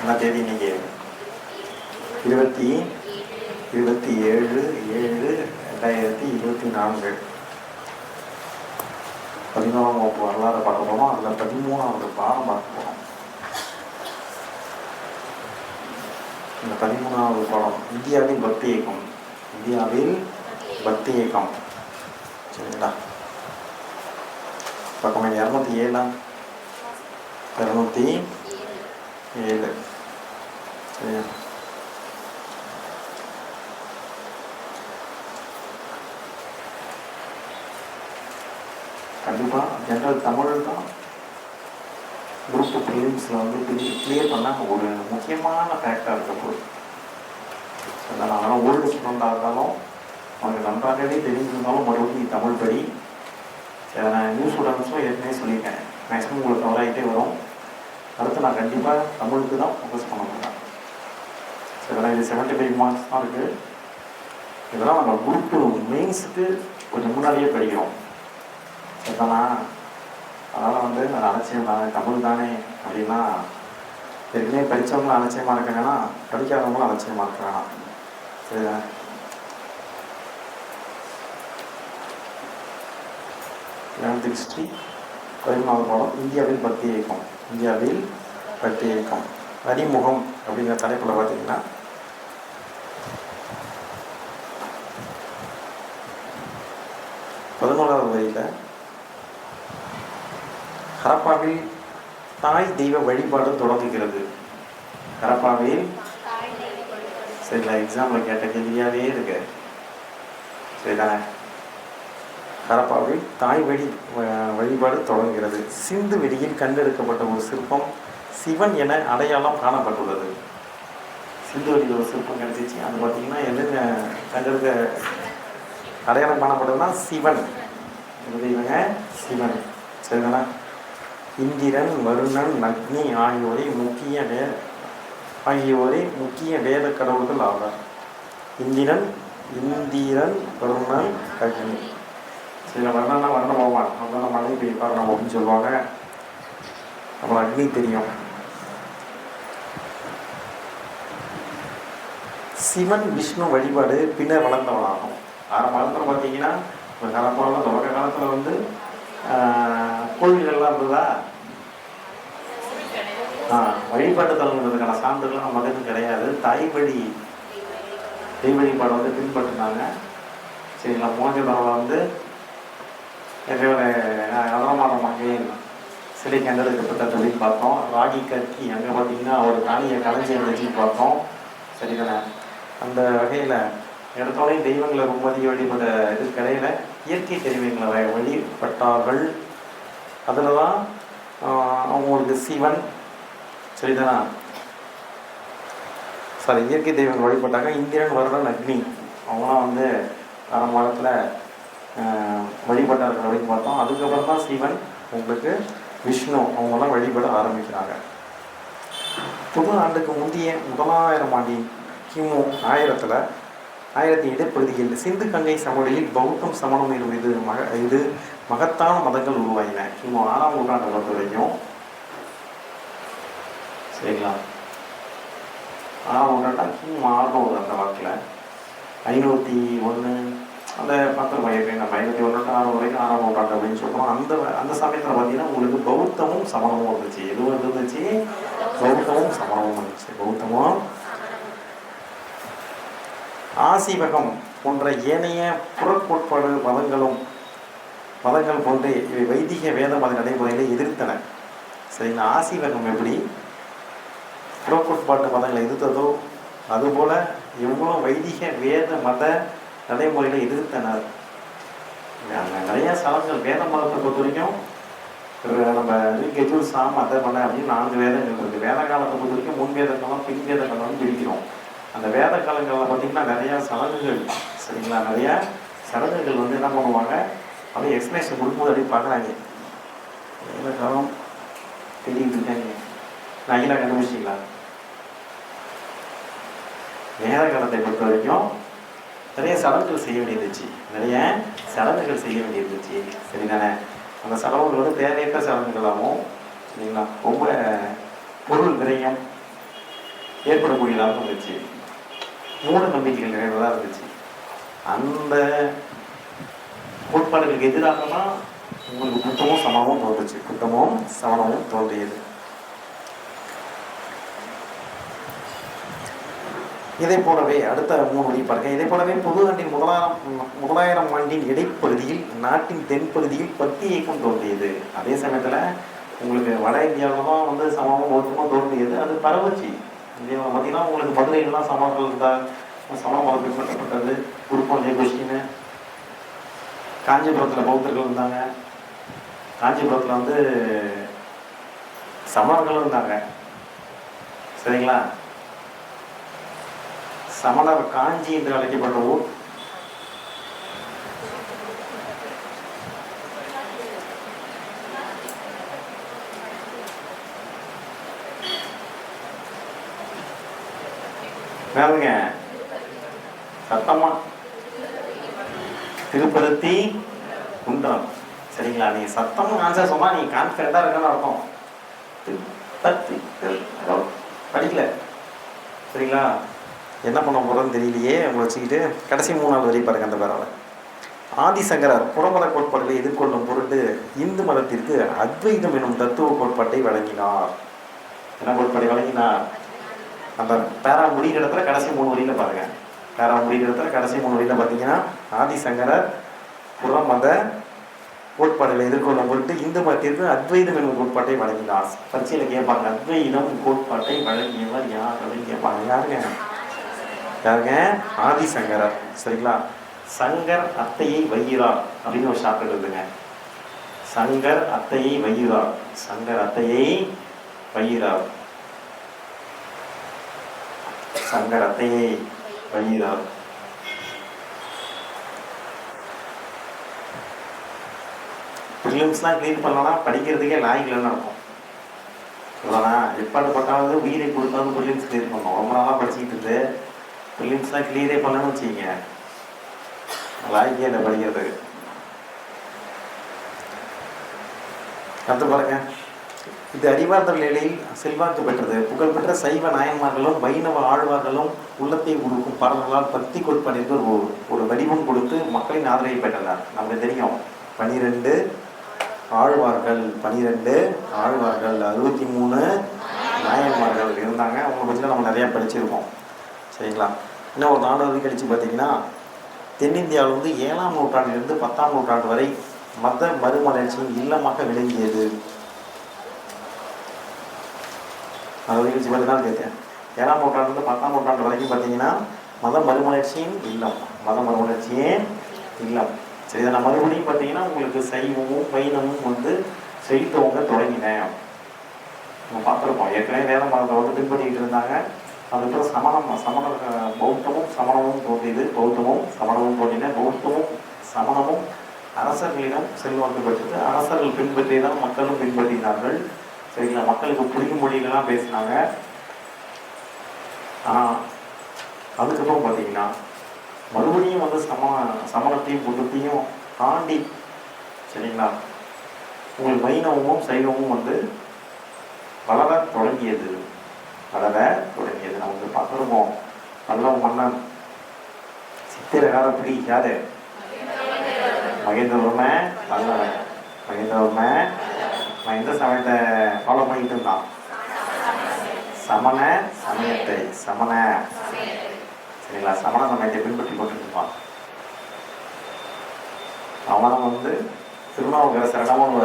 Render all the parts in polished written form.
என்ன தேதி இன்னைக்கு? 27/7/2024. 11ஆம் வகுப்பு வரலாறு பார்க்க போகிறோம். அதில் 13வது பாடம் பார்க்க போகிறோம். இந்த 13வது பாடம் இந்தியாவில் பக்தி இயக்கம். இந்தியாவில் பக்தி இயக்கம். சரிங்களா? பக்கம் 207. 207. சரியா? கண்டிப்பாக ஜென்ரல் தமிழ் தான் குரூப் ப்ரிலிம்ஸில் வந்து கிளியர் பண்ணால் ஒரு முக்கியமான ஃபேக்டாக இருக்க போகுது. அதனால் ஓல்டு ஸ்டூடெண்டாக இருந்தாலும் அவனுக்கு நன்றாகவே தெரிஞ்சிருந்தாலும் மறுபடியும் தமிழ் படி. சரி, நான் நியூ ஸ்டூடெண்ட்ஸும் ஏற்கனவே சொல்லியிருக்கேன், மேக்ஸிமம் உங்களுக்கு கவர் ஆகிட்டே வரும். அடுத்து நான் கண்டிப்பாக தமிழுக்கு தான் ஃபோக்கஸ் பண்ண போகிறேன். சரி, இது 75 மார்க்ஸ் தான் இருக்குது. இதெல்லாம் நம்ம குரூப் மெயின்ஸுக்கு கொஞ்சம் முன்னாடியே படிக்கிறோம். சரிதானா? அதனால் வந்து நான் அலட்சியம் தானே, தமிழ் தானே அப்படின்னா ஏற்கனவே படித்தவங்களும் அலட்சியமாக இருக்காங்கன்னா படிக்காதவங்களும் அலட்சியமாக இருக்கிறானா? சரிதானே? ஹிஸ்ட்ரி 11வது பாடம் இந்தியாவில் பக்தி இயக்கம். இந்தியாவில் பக்தி இயக்கம் அறிமுகம் அப்படிங்கிற தலைப்பில் பார்த்தீங்கன்னா 11வது வரியில் ஹரப்பாவில் தாய் தெய்வ வழிபாடு தொடங்குகிறது. ஹரப்பாவில் சரிங்களா? எக்ஸாம்பிள் கேட்ட கேள்வியாகவே இருக்கு. சரிதானே? ஹரப்பாவில் தாய் வழிபாடு தொடங்குகிறது. சிந்து வெளியில் கண்டெடுக்கப்பட்ட ஒரு சிற்பம் சிவன் என அடையாளம் காணப்பட்டுள்ளது. சிந்து வெளியில் ஒரு சிற்பம் கிடைச்சிச்சு. அது பார்த்தீங்கன்னா எது கண்டெடுக்க அடையாளம் காணப்பட்டதுன்னா சிவன். இவங்க சிவன். சரிதானா? இந்திரன், வருணன், அக்னி ஆகியோரை முக்கிய வேத கடவுள்கள் ஆவார். இந்திரன், வருணன், அக்னி. சில வர்ணனா வர்ண பகவான், வர்ண மழை பெய்வார் அப்படின்னு சொல்லுவாங்க. அப்புறம் அக்னி தெரியும். சிவன் விஷ்ணு வழிபாடு பின்னர் வளர்ந்தவனாகும். ஆரம்ப காலத்தில் பார்த்தீங்கன்னா இப்போ காலப்போல தொடக்க காலத்தில் வந்து கோவில்கள்லாம் இருந்ததா? வழிபாட்டு தலங்கிறதுக்கான சான்றுகள் நம்ம எதுவும் கிடையாது. தெய்வ வழிபாடு வந்து பின்பற்றினாங்க. சரிங்களா? மோகஜதாவில் வந்து அதரமான மங்கையின் சிலை கண்டெடுக்கப்பட்டது அப்படின்னு பார்த்தோம். ராகி கற்கி அங்கே பார்த்தீங்கன்னா ஒரு காணியை களஞ்சியம் வச்சு பார்த்தோம். சரிதானே? அந்த வகையில் இடத்தோடையும் தெய்வங்களை ரொம்ப அதிக வழிபட இது கிடையில இயற்கை தெய்வங்களை வழிபட்டார்கள். அதில் தான் அவங்களுக்கு சிவன், சரிதானா? இயற்கை தெய்வங்கள் வழிபட்டாங்க. இந்திரன், வருணன், அக்னி அவங்களாம் வந்து ஆரம்பத்தில் வழிபட்டார்கள் அப்படின்னு பார்த்தோம். அதுக்கப்புறம் தான் சிவன், உங்களுக்கு விஷ்ணு அவங்களாம் வழிபட ஆரம்பிக்கிறாங்க. புது ஆண்டுக்கு முந்தைய 1000 ஆண்டின் கிமு 1000 இடைப்பகுதியில் சிந்து கங்கை சமவெளியில் பௌத்தம், சமணம் இது மகத்தான மதங்கள் உருவாகின. கிமு 6ஆம் நூற்றாண்டை பொறுத்த வரைக்கும். சரிங்களா? 6ஆம் நூற்றாண்டா கிமு 600 அந்த வாக்கில் 501 அந்த 10 வயது நம்ம 501 வரைக்கும் 6ஆம் நூற்றாண்டு அப்படின்னு சொல்கிறோம். அந்த சமயத்தில் பார்த்தீங்கன்னா உங்களுக்கு பௌத்தமும் சமணமும் இருந்துச்சு. எதுவும் இருந்துச்சு? பௌத்தமும் சமணமும் இருந்துச்சு. பௌத்தமும் ஆசீவகம் போன்ற ஏனைய புறக்கோட்பாடு மதங்கள் போன்று இவை வைதிக வேத மத நடைமுறைகளை எதிர்த்தன. சரிங்களா? ஆசீவகம் எப்படி புறக்கோட்பாட்டு மதங்களை எதிர்த்ததோ அதுபோல் இவங்களும் வைதிக வேத மத நடைமுறைகளை எதிர்த்தனர். நிறையா சலங்கள் வேத மதத்தை பொறுத்த வரைக்கும் நம்ம கெஜூர் சாம் அதை பண்ண அப்படின்னு 4 வேதங்கள் இருக்குது. வேத காலத்தை பொறுத்த வரைக்கும் முன் வேத காலம், பின் வேத காலம்னு பிரிக்கிறோம். அந்த வேத காலங்களில் பார்த்திங்கன்னா நிறையா சடங்குகள். சரிங்களா? நிறையா சடங்குகள் வந்து என்ன பண்ணுவாங்க, அப்படியே எக்ஸ்பிளேஷன் கொடுக்கும்போது அப்படி பார்க்குறாங்க. வேத காலம் தெரிஞ்சுட்டு இருக்காங்க. நகைலாம் கண்டுபிடிச்சிங்களா? வேத காலத்தை பொறுத்த வரைக்கும் நிறைய சடங்குகள் செய்ய வேண்டியிருந்துச்சு. சரிதானே? அந்த சடங்குகள் வந்து தேவையற்ற சடங்குகளாகவும், சரிங்களா, ரொம்ப பொருள் விரயம், ஏற்படக்கூடியதாக இருந்துச்சு. மூட நம்பிக்கைகள் நிறைந்ததாக இருந்துச்சு. அந்த கோட்பாடுகளுக்கு எதிராக தான் உங்களுக்கு புத்தமும் சமணமும் தோன்றுச்சு. புத்தமும் சமணமும் தோன்றியது. இதை போலவே அடுத்த 3 வழி பாருங்க. இதை போலவே புது ஆண்டின் முதலாயிரம் ஆண்டின் இடைப்பகுதியில் நாட்டின் தென்பகுதியில் பக்தி இயக்கம் தோன்றியது. அதே சமயத்தில் உங்களுக்கு வட இந்தியாவில் தான் வந்து சமமும் பௌத்தமும் தோன்றியது. அது பரவச்சு. இந்தியாவில் பார்த்தீங்கன்னா உங்களுக்கு மதுரையிலாம் சமணர்கள் இருந்தால் சமண மதம் பின்பற்றப்பட்டது. குருப்பம் ஜெயகோஷ்டின்னு. காஞ்சிபுரத்தில் பௌத்தர்கள் இருந்தாங்க. காஞ்சிபுரத்தில் வந்து சமணர்களும் இருந்தாங்க. சரிங்களா? சமணர் காஞ்சி என்று அழைக்கப்பட்ட ஊர். வேறுங்க சத்தமா திருப்பதி குன்றம். சரிங்களா? நீ சத்தமா ஆன்சர் சொன்னா நீ கான்ஃபிடண்டா இருக்கன்னு அர்த்தம். படிக்கல. சரிங்களா? என்ன பண்ண போகிறோன்னு தெரியலையே உங்களை வச்சுக்கிட்டு. கடைசி 3 வரி பாருங்க. அந்த பேரால் ஆதிசங்கரர் புறமத கோட்பாடுகளை எதிர்கொள்ளும் பொருட்டு இந்து மதத்திற்கு அத்வைதம் எனும் தத்துவ கோட்பாட்டை வழங்கினார். என்ன கோட்பாட்டை வழங்கினார்? அந்த பேரா முடிகிற இடத்துல கடைசி 3 வரியில் பாருங்க. பேரா முடிகிற இடத்துல கடைசி 3 வரியில் பார்த்தீங்கன்னா ஆதிசங்கரர் புறமத கோட்பாடுகளை எதிர்கொள்ளும் பொருட்டு இந்து மதத்திற்கு அத்வைதம் எனும் கோட்பாட்டை வழங்கினார். பரீட்சையில் கேட்பாங்க, அத்வைதம் கோட்பாட்டை வழங்கியவர் யார் அப்படின்னு கேட்பாங்க. யாருங்க? ஆதிசங்கரர். சரிங்களா? சங்கர் அத்தையை வையிறார் அப்படின்னு ஒரு ஷாப்டர் இருக்குங்க. சங்கர் அத்தையை வையிறார். சங்கர் அத்தையை வையிறார். சங்கர் அத்தையை வையிறார். பிலிம்ஸ்லாம் கிளீன் பண்ணலாம். படிக்கிறதுக்கே லாய்க்கலன்னு இருக்கும். இல்லைனா எப்பாடு பட்டாவது உயிரை கொடுத்தாவது பிலிம்ஸ் கிளியர் பண்ணோம். ரொம்ப நாளாக படிச்சுக்கிட்டு இருந்து பிலிம்ஸ்லாம் கிளியரே பண்ணணும்னு வச்சுக்கிங்க. லாய்க்கே இல்லை படிக்கிறதுக்கு. அடுத்து பாருங்க. இது அறிவார்ந்த நிலையில் செல்வாக்கு பெற்றது. புகழ்பெற்ற சைவ நாயன்மார்களும் வைணவ ஆழ்வார்களும் உள்ளத்தை உருக்கும் பாடல்களால் பக்தி கோட்பாடிற்கு ஒரு வடிவம் கொடுத்து மக்களின் ஆதரவை பெற்றனர். நமக்கு தெரியும் 12 ஆழ்வார்கள், 63 நாயன்மார்கள் இருந்தாங்க. அவங்க பற்றிலாம் நம்ம நிறையா படிச்சிருக்கோம். சரிங்களா? இன்னும் ஒரு 4 வரி கழிச்சு பார்த்தீங்கன்னா தென்னிந்தியாவில் வந்து 7ஆம் நூற்றாண்டிலிருந்து 10ஆம் நூற்றாண்டு வரை மத மறுமலர்ச்சியின் இல்லமாக விளங்கியது. அது வரை கழிச்சு பார்த்தீங்கன்னா கேட்டேன். 7ஆம் நூற்றாண்டுலேருந்து 10ஆம் நூற்றாண்டு வரைக்கும் பார்த்தீங்கன்னா மத மறுமலர்ச்சியின் இல்லம். மத மறுமலர்ச்சியின் இல்லம். சரி, இதை நான் மறுபடியும் பார்த்தீங்கன்னா உங்களுக்கு சைவமும் வைணமும் வந்து செழித்தவங்க தொடங்கினேன். நம்ம பார்த்துருப்போம். ஏற்கனவே வேத மதத்தை வந்து பின்பற்றிக்கிட்டு இருந்தாங்க. அதுக்கப்புறம் பௌத்தமும் சமணமும் தோன்றியது. பௌத்தமும் சமணமும் தோன்றின. பௌத்தமும் சமணமும் அரசர்களிடம் செல்வாக்கு பெற்றது. அரசர்கள் பின்பற்றியதான் மக்களும் பின்பற்றினார்கள். சரிங்களா? மக்களுக்கு புரியும் மொழிகள்லாம் பேசினாங்க. ஆனால் அதுக்கப்புறம் பார்த்தீங்கன்னா மறுபடியும் வந்து சமணத்தையும் புத்தத்தையும் தாண்டி, சரிங்களா, உங்களுக்கு வைணவமும் சைவமும் வந்து வளர தொடங்கியது. நம்ம வந்து பார்த்துருப்போம். பல்லவ மன்னன் சித்திரகாரப்படி யாரு? மகேந்திரவர்ம பல்லவன். மகேந்திரவர்ம எந்த சமயத்தை ஃபாலோ பண்ணிட்டு இருந்தான்? சமண சமயத்தை. சரிங்களா? சமண சமயத்தை பின்பற்றி கொண்டிருப்பான். அவனை வந்து திருநாவுக்கரசரிடம்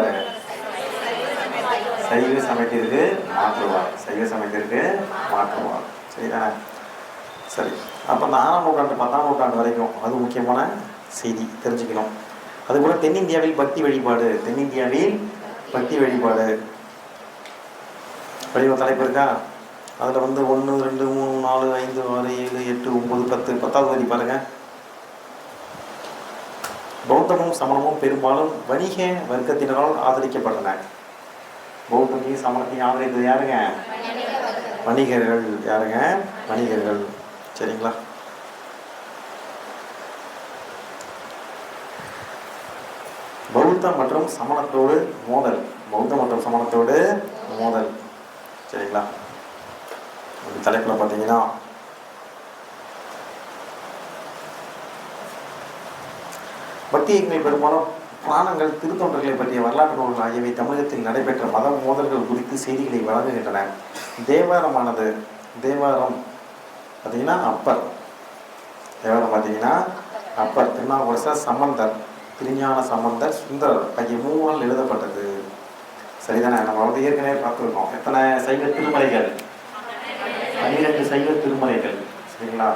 சைவ சமயத்திற்கு மாற்றுவார். சரிதானே? சரி. அப்போ இந்த 6ஆம் நூற்றாண்டு 10ஆம் நூற்றாண்டு வரைக்கும் அது முக்கியமான செய்தி தெரிஞ்சுக்கணும். அதுபோல் தென்னிந்தியாவில் பக்தி வழிபாடு. வடிவ தலைப்பு இருக்கா? அதில் வந்து 1, 2, 3, 4, 5, 6, 7, 8, 9, 10 10வது வரி பாருங்க. பௌத்தமும் சமணமும் பெரும்பாலும் வணிக வர்க்கத்தினரால் ஆதரிக்கப்பட்டன. பௌத்தத்தையும் சமணத்தையும் ஆதரித்தது யாருங்க? வணிகர்கள். சரிங்களா? பௌத்தம் மற்றும் சமணத்தோடு மோதல். சரிங்களா? தலைப்பில் பார்த்தீங்கன்னா பக்தி இயக்கங்கள் பெரும்பாலும் புராணங்கள், திருத்தொண்டர்களை பற்றிய வரலாற்று நூல்கள் ஆகியவை தமிழகத்தில் நடைபெற்ற மத மோதல்கள் குறித்து செய்திகளை வழங்குகின்றன. தேவாரமானது தேவாரம் பார்த்தீங்கன்னா அப்பர், தேவாரம் பார்த்தீங்கன்னா அப்பர், திருநாவுக்கரசர், சம்பந்தர், திருஞான சம்பந்தர், சுந்தரர் ஆகிய 3 நாள் எழுதப்பட்டது. சரிதானே? நம்ம வந்து ஏற்கனவே பார்த்துருக்கோம். எத்தனை சைவ திருமலைகள்? 12 சைவ திருமலைகள். சரிங்களா?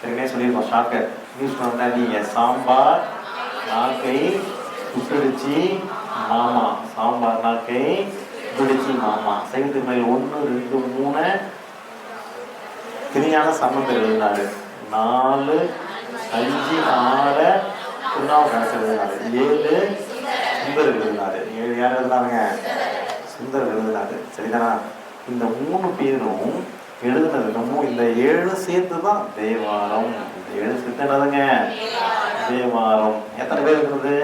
ஏற்கனவே சொல்லியிருக்கோம். ஷார்ட்கட் யூஸ் பண்ணாதீங்க. சாம்பார் நாக்கை சுட்டடிச்சி மாமா, சாம்பார் நாக்கை சுட்டடிச்சி மாமா. சைவ திருமலைகள் 1, 2, 3 திருஞான சம்பந்தர் எழுதினாரு. 4, 5, 6 திருநாவுக்கரசர் எழுதினாரு. 7 சுந்தர் எழுதினாரு. 7 யார் எழுதினாருங்க? சுந்தர் எழுதினாரு. சரிதானா? இந்த 3 பேரும் எழுதுனது இந்த 7 சேர்த்து தான் தேவாரம். இந்த 7 சேர்த்து என்னதுங்க? தேவாரம். எத்தனை பேர் இருக்கிறது?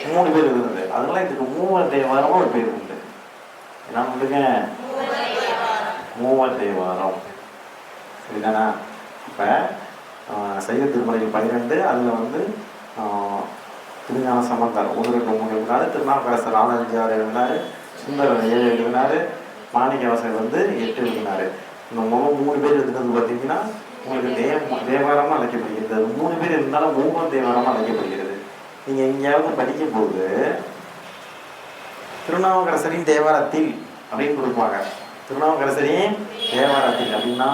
3 பேர் இருக்கிறது. அதனால இதுக்கு மூவர் தேவாரம் ஒரு பேர் உண்டு. என்ன உண்டுங்க? மூவர் தேவாரம். சரிதானா? இப்போ சைவ திருமலைகள் 12, அதில் வந்து திருஞான சம்பந்தர் 1, 2, 3 எழுதினாரு. திருநாவுக்கரசர் 4, 5, 6 எழுதினாரு. சுந்தரர் 7 எழுதினாரு. மாணிக்கவாசகர் வந்து 8 எழுதினாரு. இந்த 3 பேர் எழுதுனது பார்த்தீங்கன்னா உங்களுக்கு தேவாரமாக அழைக்கப்படுகிறது. அது 3 பேர் இருந்தாலும் 3 தேவாரமாக அழைக்கப்படுகிறது. நீங்கள் எங்கேயாவது படிக்கும் போது திருநாவுக்கரசரின் தேவாரத்தில் அப்படின்னு கொடுப்பாங்க. திருநாவுக்கரசரின் தேவாரத்தில் அப்படின்னா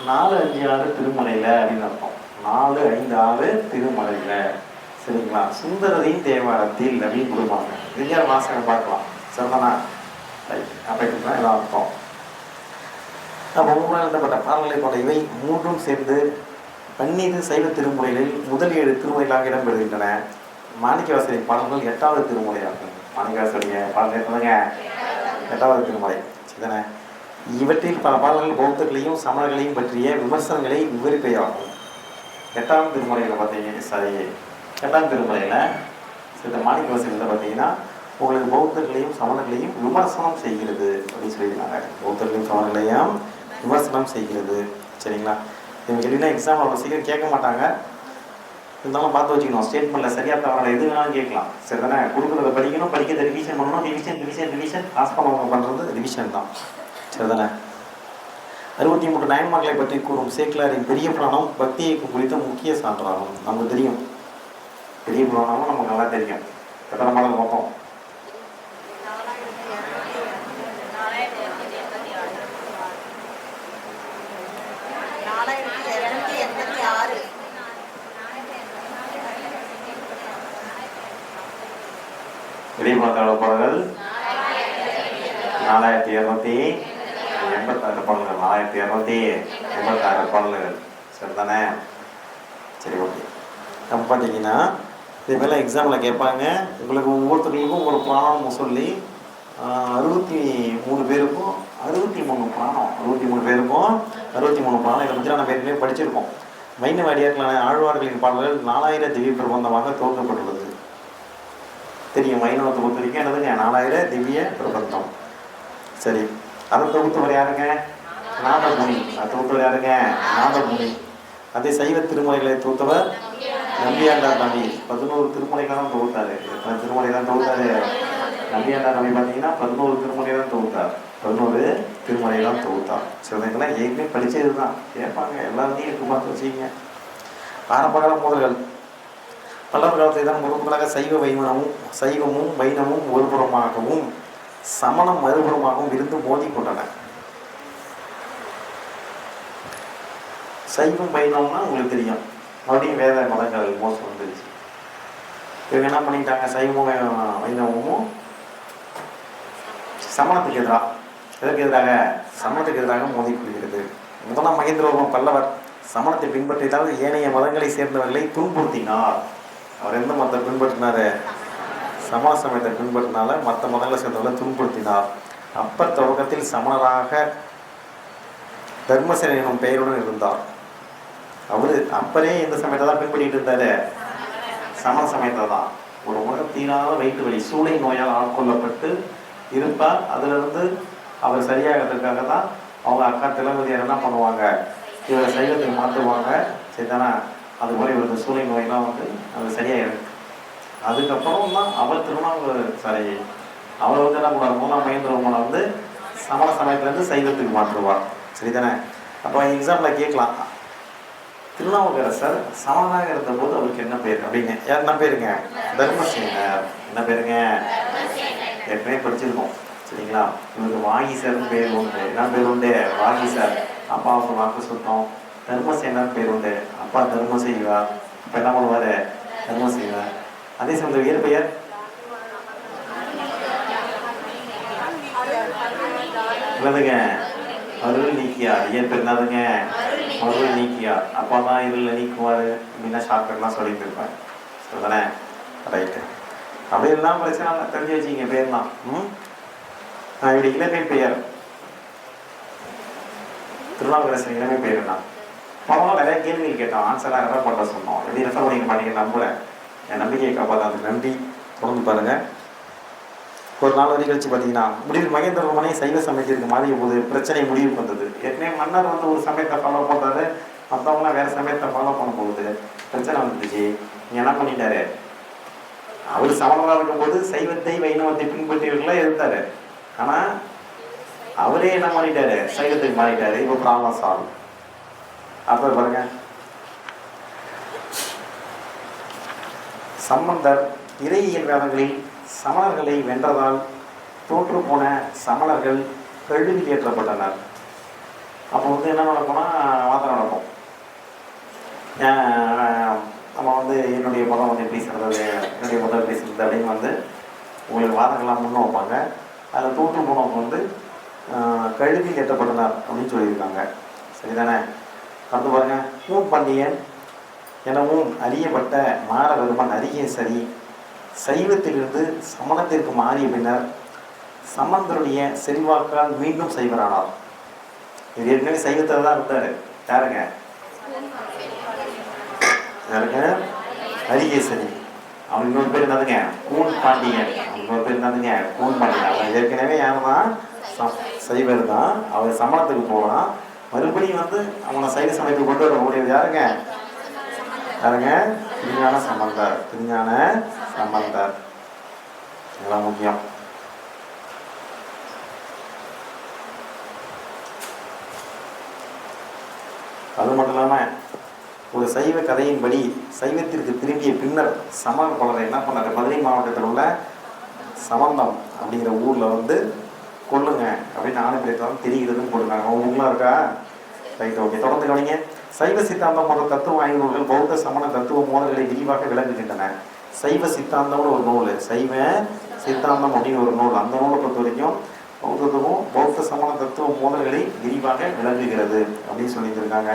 4, 5, 6 திருமலையில் அப்படின்னு அர்த்தம். 4, 5, 6 திருமலையில். சரிங்களா? சுந்தரரின் தேவாரத்தில் அப்படின்னு கொடுப்பாங்க. எங்கேயாவது வாசகம் பார்க்கலாம். சரிதானா? அப்படின்னா எல்லாம் அர்த்தம். அப்போ 3 எழுதப்பட்ட பாடல்களை கொண்ட இவை 3ம் சேர்ந்து 12 சைவ திருமுறைகளில் முதல் 7 திருமுறைகளாக இடம்பெறுகின்றன. மாணிக்கவாசகரின் பாடல்கள் 8வது திருமுறையாகும். மாணிக்கவாசகருடைய பாடல் எத்தனைங்க? 8வது திருமுறை. சரிதானே? இவற்றில் பல பாடல்கள் பௌத்தர்களையும் சமணர்களையும் பற்றிய விமர்சனங்களை விவரிப்பையாகும். 8ஆம் திருமுறையில் பார்த்தீங்கன்னா 8ஆம் திருமுறையில் சில மாணிக்கவாசகத்தில் பார்த்தீங்கன்னா உங்களுக்கு பௌத்தர்களையும் சமணர்களையும் விமர்சனம் செய்கிறது அப்படின்னு சொல்லியிருந்தாங்க. பௌத்தர்களையும் சமணர்களையும் விமர்சனம் செய்கிறது. சரிங்களா? இவங்க எப்படின்னா எக்ஸாம் அவ்வளோ சீக்கிரம் கேட்க மாட்டாங்க. இருந்தாலும் பார்த்து வச்சுக்கணும். ஸ்டேட்மெண்ட்டில் சரியாக தவறான எது வேணாலும் கேட்கலாம். சரி தானே? கொடுக்குறத படிக்கணும், படிக்கிறத ரிவிஷன் பண்ணணும். ரிவிஷன் பாஸ் பண்ணவங்க பண்ணுறது ரிவிஷன் தான். சரிதானே? 63 நாயன்மார்களை பற்றி கூறும் சேக்கிழாரின் பெரிய புராணம் பக்தி இயக்கம் குறித்த முக்கிய சான்றாகும். நமக்கு தெரியும், பெரிய புராணமும் நமக்கு நல்லா தெரியும். எத்தனை மாதம் மொத்தம்? 4286. பெரிய புராணத்தோட பாடல்கள் 4286 பாடல்கள். 4286 பாடல்கள். சரிதானே? சரி, ஓகே. நம்ம பார்த்தீங்கன்னா இது மேலே எக்ஸாமில் கேட்பாங்க. உங்களுக்கு ஒவ்வொருத்தருக்கும் ஒரு புராணம் சொல்லி 63 பேருக்கும் 63 புராணம். 63 பேருக்கும் 63 புராணம். இதை பற்றி நம்ம ஏற்கனவே படிச்சிருக்கோம். வைணவ அடியார்களான ஆழ்வார்களின் பாடல்கள் 4000 திவ்ய பிரபந்தமாக தொகுக்கப்பட்டுள்ளது. தெரியும், வைணவத்தை பொறுத்த வரைக்கும் என்னதுங்க? 4000 திவ்ய பிரபந்தம். சரி, அதை தொகுத்தவர் யாருங்க? நாதமுனி. அதை தொகுத்தவர் யாருங்க? நாதமுனி. அதே சைவ திருமுறைகளை தொகுத்தவர் நம்பியாண்டார் நம்பி. 11 திருமுறைகள் தான் தொகுத்தாரு. எத்தனை திருமுறை தான் தொகுத்தாரு? நம்பியாண்டார் நம்பி பார்த்தீங்கன்னா 11 திருமுறை தான் தொகுத்தார். 11 திருமுறை தான் தொகுத்தார். சிலதெல்லாம் ஏற்கனவே படித்தது தான் கேட்பாங்க. எல்லாத்தையும் எடுத்து பார்த்து வச்சுக்கிங்க. ஆரம்பகால முதல்கள் பல்லவர் காலத்தில் தான் முழுக்களாக சைவமும் வைணமும் ஒருபுறமாகவும் சமணம் மறுபுறமாகவும் இருந்து மோதி கொண்டன. சைவம் வைணவம்னா உங்களுக்கு தெரியும், மறுபடியும் வேத மதங்கள் மோசம் வந்துருச்சு. இவங்க என்ன பண்ணிட்டாங்க? சைவமும் வைணவமும் சமணத்துக்கு எதிராக, எதற்கு எதிராக? சமணத்துக்கு எதிராக மோதி கொள்கிறது. முதலாம் மகேந்திரவர்மன் பல்லவர் சமணத்தை பின்பற்றினால் ஏனைய மதங்களை சேர்ந்தவர்களை துன்புறுத்தினார். அவர் எந்த மதத்தை பின்பற்றினார்? சமண சமயத்தை பின்பற்றினால மற்ற மதங்களை சேர்ந்தவர்களை துன்புறுத்தினார். அப்பர் தொடக்கத்தில் சமணராக தர்மசேனன் எனும் பெயருடன் இருந்தார். அவரு அப்பரே எந்த சமயத்தை தான் பின்பற்றிட்டு இருந்தாரு? சமண சமயத்தை தான். ஒரு உலக தீராத வயிற்று வலி, சூளை நோயால் ஆட்கொள்ளப்பட்டு இருப்பார். அதிலிருந்து அவர் சரியாகிறதுக்காக தான் அவங்க அக்கா திலவதியார் என்ன பண்ணுவாங்க, இவரை சைவத்துக்கு மாற்றுவாங்க. சரிதானா? அது போல இவருக்கு சூளை நோயெல்லாம் வந்து அது சரியாயிருக்கு. அதுக்கப்புறம் தான் அவர் அவரை வந்து என்ன பண்ணுவார், 3ஆம் மகேந்திரவர்மனை வந்து சமண சமயத்துலேருந்து சைவத்துக்கு மாற்றுவார். சரிதானே? அப்போ எக்ஸாம்பிள் கேட்கலாம், திருநாவுக்கரசர் சமணனாக இருந்தபோது அவருக்கு என்ன பேர் அப்படின்னு. என்ன பேருங்க? தர்மசேனர். என்ன பேருங்க? ஏற்கனவே படிச்சிருக்கோம். சரிங்களா? இவருக்கு வாகீசர்னு பேர் உண்டு. என்ன பேர் உண்டு? வாகீசர். அப்பாவுக்கு வாக்கு சுத்தம். தர்மசேனர் பேர் உண்டு. அப்பா தர்ம செய்வார். இப்போ என்ன பண்ணுவார்? தர்ம செய்வார். அதே சமயத்தில் இயற்பெயர் என்னதுங்க? அருள் நீக்கியார். இயற்பெயர் என்னதுங்க? அருள் நீக்கியார். அப்பா தான் இருள் நீக்குவார் அப்படின்னா ஷார்ட்கட்லாம் சொல்லிட்டு இருப்பேன். சரிதானே? ரைட்டு. அப்படி எல்லாம் பிரச்சனை இல்லை, தெரிஞ்சு வச்சிங்க பேர்லாம். இப்படி இளமை பெயர் திருநாவுக்கரசர் இளமை பெயர் என்ன? பரவாயில்ல, நிறைய கேள்விகள் கேட்டோம், ஆன்சராக ரெஃபர் பண்ண சொன்னோம். எப்படி ரெஃபர் பண்ணிக்க மாட்டீங்க நம்புகிறேன். என் நம்பிக்கையை காப்பாற்றாது. நன்றி. தொடர்ந்து பாருங்கள். ஒரு 4 வரி கழிச்சு பார்த்தீங்கன்னா, முடிவு மகேந்திரவர்மனை சைவ சமயத்திற்கு மாறிய போது பிரச்சனை முடிவுக்கு வந்தது. ஏற்கனவே மன்னர் வந்து ஒரு சமயத்தை ஃபாலோ பண்ணுறாரு, மற்றவங்களாம் வேறு சமயத்தை ஃபாலோ பண்ணும்போது பிரச்சனை வந்துடுச்சு. நீங்கள் என்ன பண்ணிட்டாரு? அவர் சமணராக இருக்கும்போது சைவத்தை வைணவத்தை பின்பற்றியவர்களாக இருந்தார். ஆனால் அவரே என்ன மாறிட்டாரு? சைவத்துக்கு மாறிட்டாரு. இப்போ ப்ராப்ளம் சால்வ். அப்போ பாருங்க, சம்பந்தர் இறையியல் வேதங்களில் சமணர்களை வென்றதால் தோற்று போன சமணர்கள் கழுவில் ஏற்றப்பட்டனர். அப்போ வந்து என்ன நடக்கும்னா, வாதம் நடக்கும். நம்ம வந்து என்னுடைய மதம் வந்து எப்படி சொல்கிறது, என்னுடைய மதம் எப்படி சொல்கிறது அப்படின்னு வந்து உங்களுக்கு வாதங்கள்லாம் முன்ன வைப்பாங்க. அதில் தோற்று போனவங்க வந்து கழுவில் ஏற்றப்பட்டனர் அப்படின்னு சொல்லியிருக்காங்க. சரிதானே? அடுத்து பாருங்க, மூன் பாண்டியன் எனவும் அறியப்பட்ட மாரவர்மன் அரிய சரி சைவத்திலிருந்து சமணத்திற்கு மாறிய பின்னர் சம்பந்தருடைய செல்வாக்கால் மீண்டும் சைவரானார். இது ஏற்கனவே சைவத்தில் தான் இருந்தார். யாருங்க? யாருங்க? அரியசரி. அவன் இன்னொரு பேர் என்னதுங்க? கூன் பாண்டியன். இன்னொரு பேர் என்னதுங்க? கூன் பாண்டியன். அவன் ஏற்கனவே யார் தான்? சைவர் தான். அவர் சமணத்துக்கு போகலாம். மறுபடியும் வந்து அவனை சைவ சமயத்துக்கு கொண்டு வரக்கூடியது யாருங்க? யாருங்க? திருஞான சம்பந்தர். திருஞான சம்பந்தர். இதெல்லாம் முக்கியம். அது மட்டும் இல்லாமல் ஒரு சைவ கதையின்படி சைவத்திற்கு திரும்பிய பின்னர் சமணர் பலரை என்ன பண்ணார்? மதுரை மாவட்டத்தில் உள்ள சம்பந்தம் அப்படிங்கிற ஊரில் வந்து கொள்ளுங்க அப்படின்னு ஆணைப்பிரேத்தாலும் தெரிகிறதுன்னு போட்டுருக்காங்க. அவங்க ஊர்லாம் இருக்கா? Right, okay. தொடர்ந்து கவனிங்க. சைவ சித்தாந்தம் போன்ற தத்துவ ஆய்வு நூல்கள் பௌத்த சமண தத்துவ மோதல்களை விரிவாக விளங்குகின்றன. சைவ சித்தாந்தம்னு ஒரு நூல், சைவ சித்தாந்தம் அப்படின்னு ஒரு நூல். அந்த நூலை பொறுத்த வரைக்கும் பௌத்தத்துவம் பௌத்த சமண தத்துவ மோதல்களை விரிவாக விளங்குகிறது அப்படின்னு சொல்லியிருக்காங்க.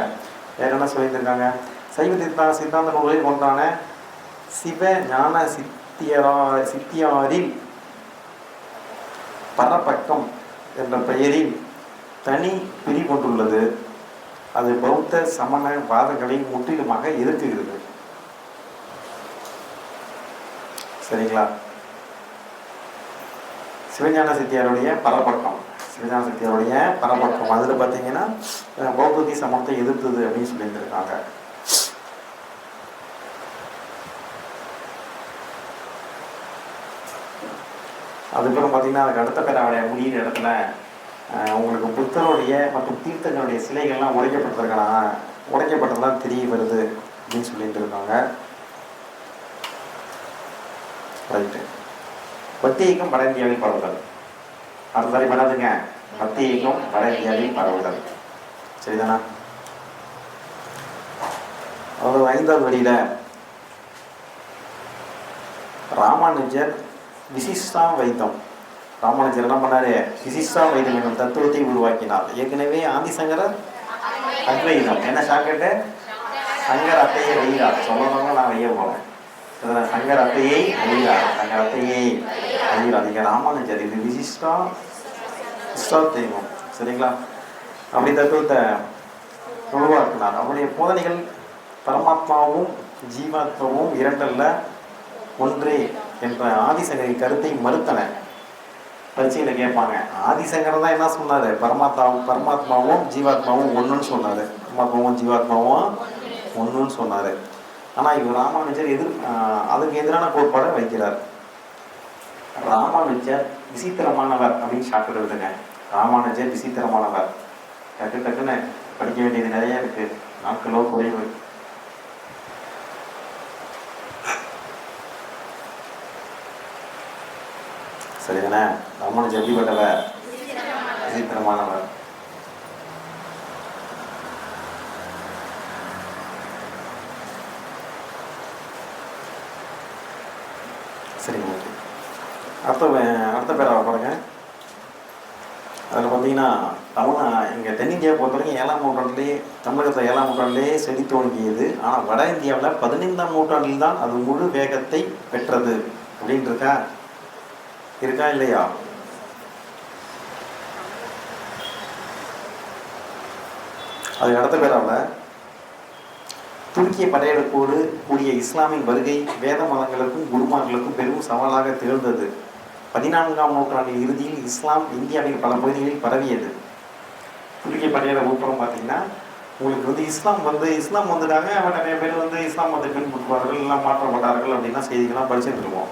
வேற என்ன சொல்லியிருக்காங்க? சைவ சித்தாந்த நூல்களில் ஒன்றான சிவ ஞான சித்தியாரில் பரப்பக்கம் என்ற பெயரில் தனி பிரிவொன்றுள்ளது. அது பௌத்த சமண வாதங்களை முற்றிலுமாக எதிர்க்குகிறது. சரிங்களா? சிவஞான சித்தியாருடைய பரப்பக்கம், சிவஞான சித்தியாருடைய பரப்பக்கம் அதில் பார்த்தீங்கன்னா பௌத்தத்தி சமணத்தை எதிர்த்தது அப்படின்னு சொல்லியிருந்திருக்காங்க. அதுக்கப்புறம் பார்த்தீங்கன்னா அதுக்கு அடுத்த பேராவுடைய முடிகிற இடத்துல உங்களுக்கு புத்தருடைய மற்றும் தீர்த்தங்களுடைய சிலைகள்லாம் உடைக்கப்பட்டதெல்லாம் தெரிய வருது அப்படின்னு சொல்லிட்டு இருக்காங்க. ரைட்டு. பக்தி இயக்கம் வட இந்தியாவில் பரவுதல். அடுத்த தடவை பண்ணாதுங்க. பக்தி இயக்கம் வட இந்தியாவில் பரவுதல். சரிதானா? அதாவது 5வது வரியில ராமானுஜர் விசிஷ்டா வைத்தம். ராமானுஜர் என்ன பண்ணாரு? விசிஷ்டா வைத்தம் என்னும் தத்துவத்தை உருவாக்கினார். ஏற்கனவே ஆதிசங்கரர் அத்வைதம். என்ன ஷாக்கெட்டு? சங்கர் அத்தையை வெயிறார். சொல்லணும்னா நான் வெய்ய போகிறேன். சங்கர் அத்தையை வெயிறார். சங்கர் அத்தையை வெயிறார். இங்கே ராமானுஜர் இது விசிஷ்டா தெய்வம். சரிங்களா? அப்படி தத்துவத்தை உருவாக்கினார். அவருடைய போதனைகள் பரமாத்மாவும் ஜீவாத்மாவும் இரண்டல்ல ஒன்றே என்ற ஆதிசங்கரின் கருத்தை மறுத்தன. பரீட்சையில் கேட்பாங்க. ஆதிசங்கர் தான் என்ன சொன்னார்? பரமாத்மாவும் ஜீவாத்மாவும் ஒன்றுன்னு சொன்னார். பரமாத்மாவும் ஜீவாத்மாவும் ஒன்றுன்னு சொன்னார். ஆனால் இவர் ராமானுஜர் அதுக்கு எதிரான கோட்பாடை வைக்கிறார். ராமானுஜர் விசித்திரமானவர் அப்படின்னு ஷார்ட் எழுதுங்க. ராமானுஜர் விசித்திரமானவர். டக்குன்னு படிக்க வேண்டியது நிறைய இருக்கு, நாட்களோ குறைவு. சரிதானே? ராமானுஜர் எப்படிப்பட்டவர்? விசித்திரமானவர். சரி, ஓகே. அடுத்த பேராக பாருங்க. அதில் பார்த்தீங்கன்னா இங்கே தென்னிந்தியாவை பொறுத்த வரைக்கும் 7ஆம் நூற்றாண்டுலேயே, தமிழகத்தில் 7ஆம் நூற்றாண்டிலேயே செடி தோன்றியது. ஆனால் வட இந்தியாவில் 15ஆம் நூற்றாண்டில் தான் அது முழு வேகத்தை பெற்றது அப்படின்னு இருக்கா இல்லையா? அதுக்கு அடுத்த பேராவில் துருக்கிய படையெடுப்போடு கூடிய இஸ்லாமின் வருகை வேத மதங்களுக்கும் குருமார்களுக்கும் பெரும் சவாலாக திகழ்ந்தது. 14ஆம் நூற்றாண்டின் இறுதியில் இஸ்லாம் இந்தியாவின் பல பகுதிகளில் பரவியது. துருக்கிய படையெடுப்புறம் பார்த்தீங்கன்னா உங்களுக்கு இஸ்லாம் வந்துட்டாங்க. நிறைய பேர் இஸ்லாம் மதத்தை பின்பற்றுவார்கள், எல்லாம் மாற்றப்பட்டார்கள் அப்படின்னா செய்திகள்லாம் படிச்சுட்டு இருக்கோம்.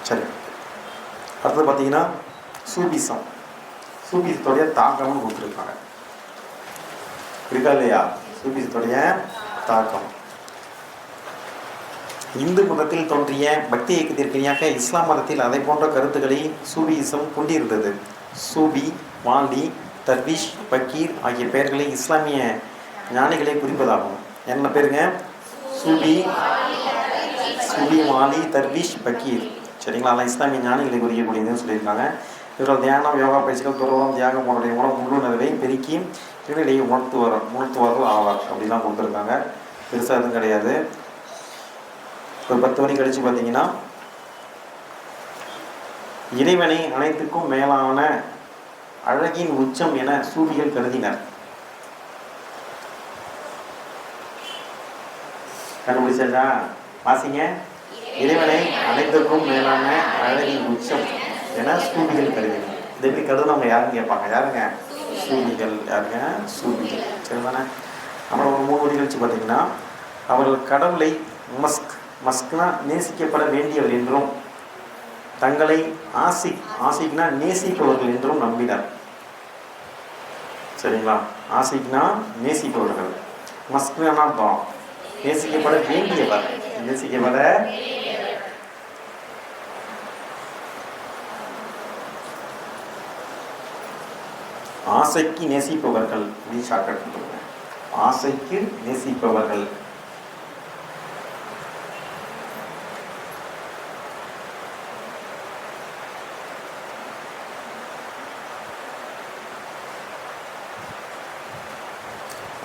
சரி, அடுத்தது பார்த்தீங்கன்னா சூபிசத்துடைய தாக்கம்னு கொடுத்துருக்காங்க. இருக்கா இல்லையா? சூபிசத்துடைய தாக்கம் இந்து மதத்தில் தோன்றிய பக்தி இயக்கத்திற்கு இணையாக இஸ்லாம் மதத்தில் அதை போன்ற கருத்துக்களை சூபிசம் கொண்டிருந்தது. சூபி, வாலி, தர்விஷ், பக்கீர் ஆகிய பெயர்களை இஸ்லாமிய ஞானிகளை குறிப்பதாகும். என்ன பேருங்க? சூபி, வாலி, தர்விஷ், பக்கீர். சரிங்களா? அதெல்லாம் இஸ்லாமிய ஞானிகளை குறிக்கக்கூடியதுன்னு சொல்லியிருக்காங்க. இவர்கள் தியானம், யோகா பயிற்சிகள், துறவரம், தியாகம் போன்ற மூலம் உள்ளுணர்வை பெருக்கி இடையிடையே உணர்த்துவார்கள் ஆவார் அப்படிலாம் கொடுத்துருக்காங்க. பெருசாக எதுவும் கிடையாது. ஒரு 10 மணி கழிச்சு பார்த்தீங்கன்னா இறைவனை அனைத்துக்கும் மேலான அழகின் உச்சம் என சூபிகள் கருதினர். கண்டுபிடிச்சா வாசிங்க. இறைவனை அனைத்துக்கும் மேலான அழகின் உச்சம் என சூபிகள் கருதினர். இது எப்படி கருதுனவங்க யாருன்னு கேட்பாங்க. யாருங்க? சூபிகள். யாருங்க? சூபிகள். சரிதானே? அப்புறம் ஒரு 3 மணி கழிச்சு பார்த்தீங்கன்னா அவர்கள் கடவுளை மஸ்க்னா நேசிக்கப்பட வேண்டியவர் என்றும் தங்களை ஆசிக்னா நேசிப்பவர்கள் என்றும் நம்பினார். சரிங்களா? ஆசிக்னா நேசிப்பவர்கள், மஸ்க்னா அர்த்தம் நேசிக்கப்பட வேண்டியவர். ஆசைக்கு நேசிப்பவர்கள். ஆசைக்கு நேசிப்பவர்கள்.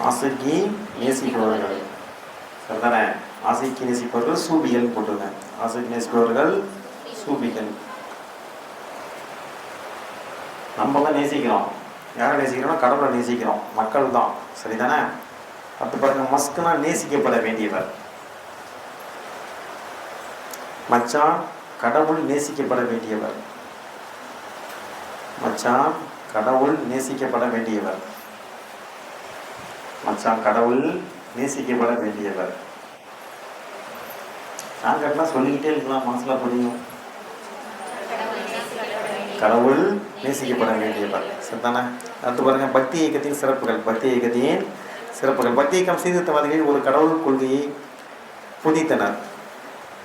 ஆசைக்கு நேசிப்பவர்கள். சரிதானே? ஆசைக்கு நேசிப்பவர்கள் சூபிகள் போட்டுருங்க. ஆசைக்கு நேசிப்பவர்கள் சூபிகள். நம்ம தான் நேசிக்கிறோம். யாரை நேசிக்கிறோம்னா கடவுளை நேசிக்கிறோம். மக்கள் தான். சரிதானே? அடுத்து பாருங்க, மஸ்க்னா நேசிக்கப்பட வேண்டியவர். மச்சான் கடவுள் நேசிக்கப்பட வேண்டியவர். மச்சான் கடவுள் நேசிக்கப்பட வேண்டியவர். மச்சான் கடவுள் நேசிக்கப்பட வேண்டியவர். நாங்கள்லாம் சொல்லிக்கிட்டே இருக்கலாம், மனசில் புரியும். கடவுள் நேசிக்கப்பட வேண்டியவர். சரிதானே? அடுத்து பாருங்க, பக்தி இயக்கத்தின் சிறப்புகள். பக்தி இயக்கம் சீர்திருத்தவாதிகள் ஒரு கடவுள் கொள்கையை புதித்தனர்.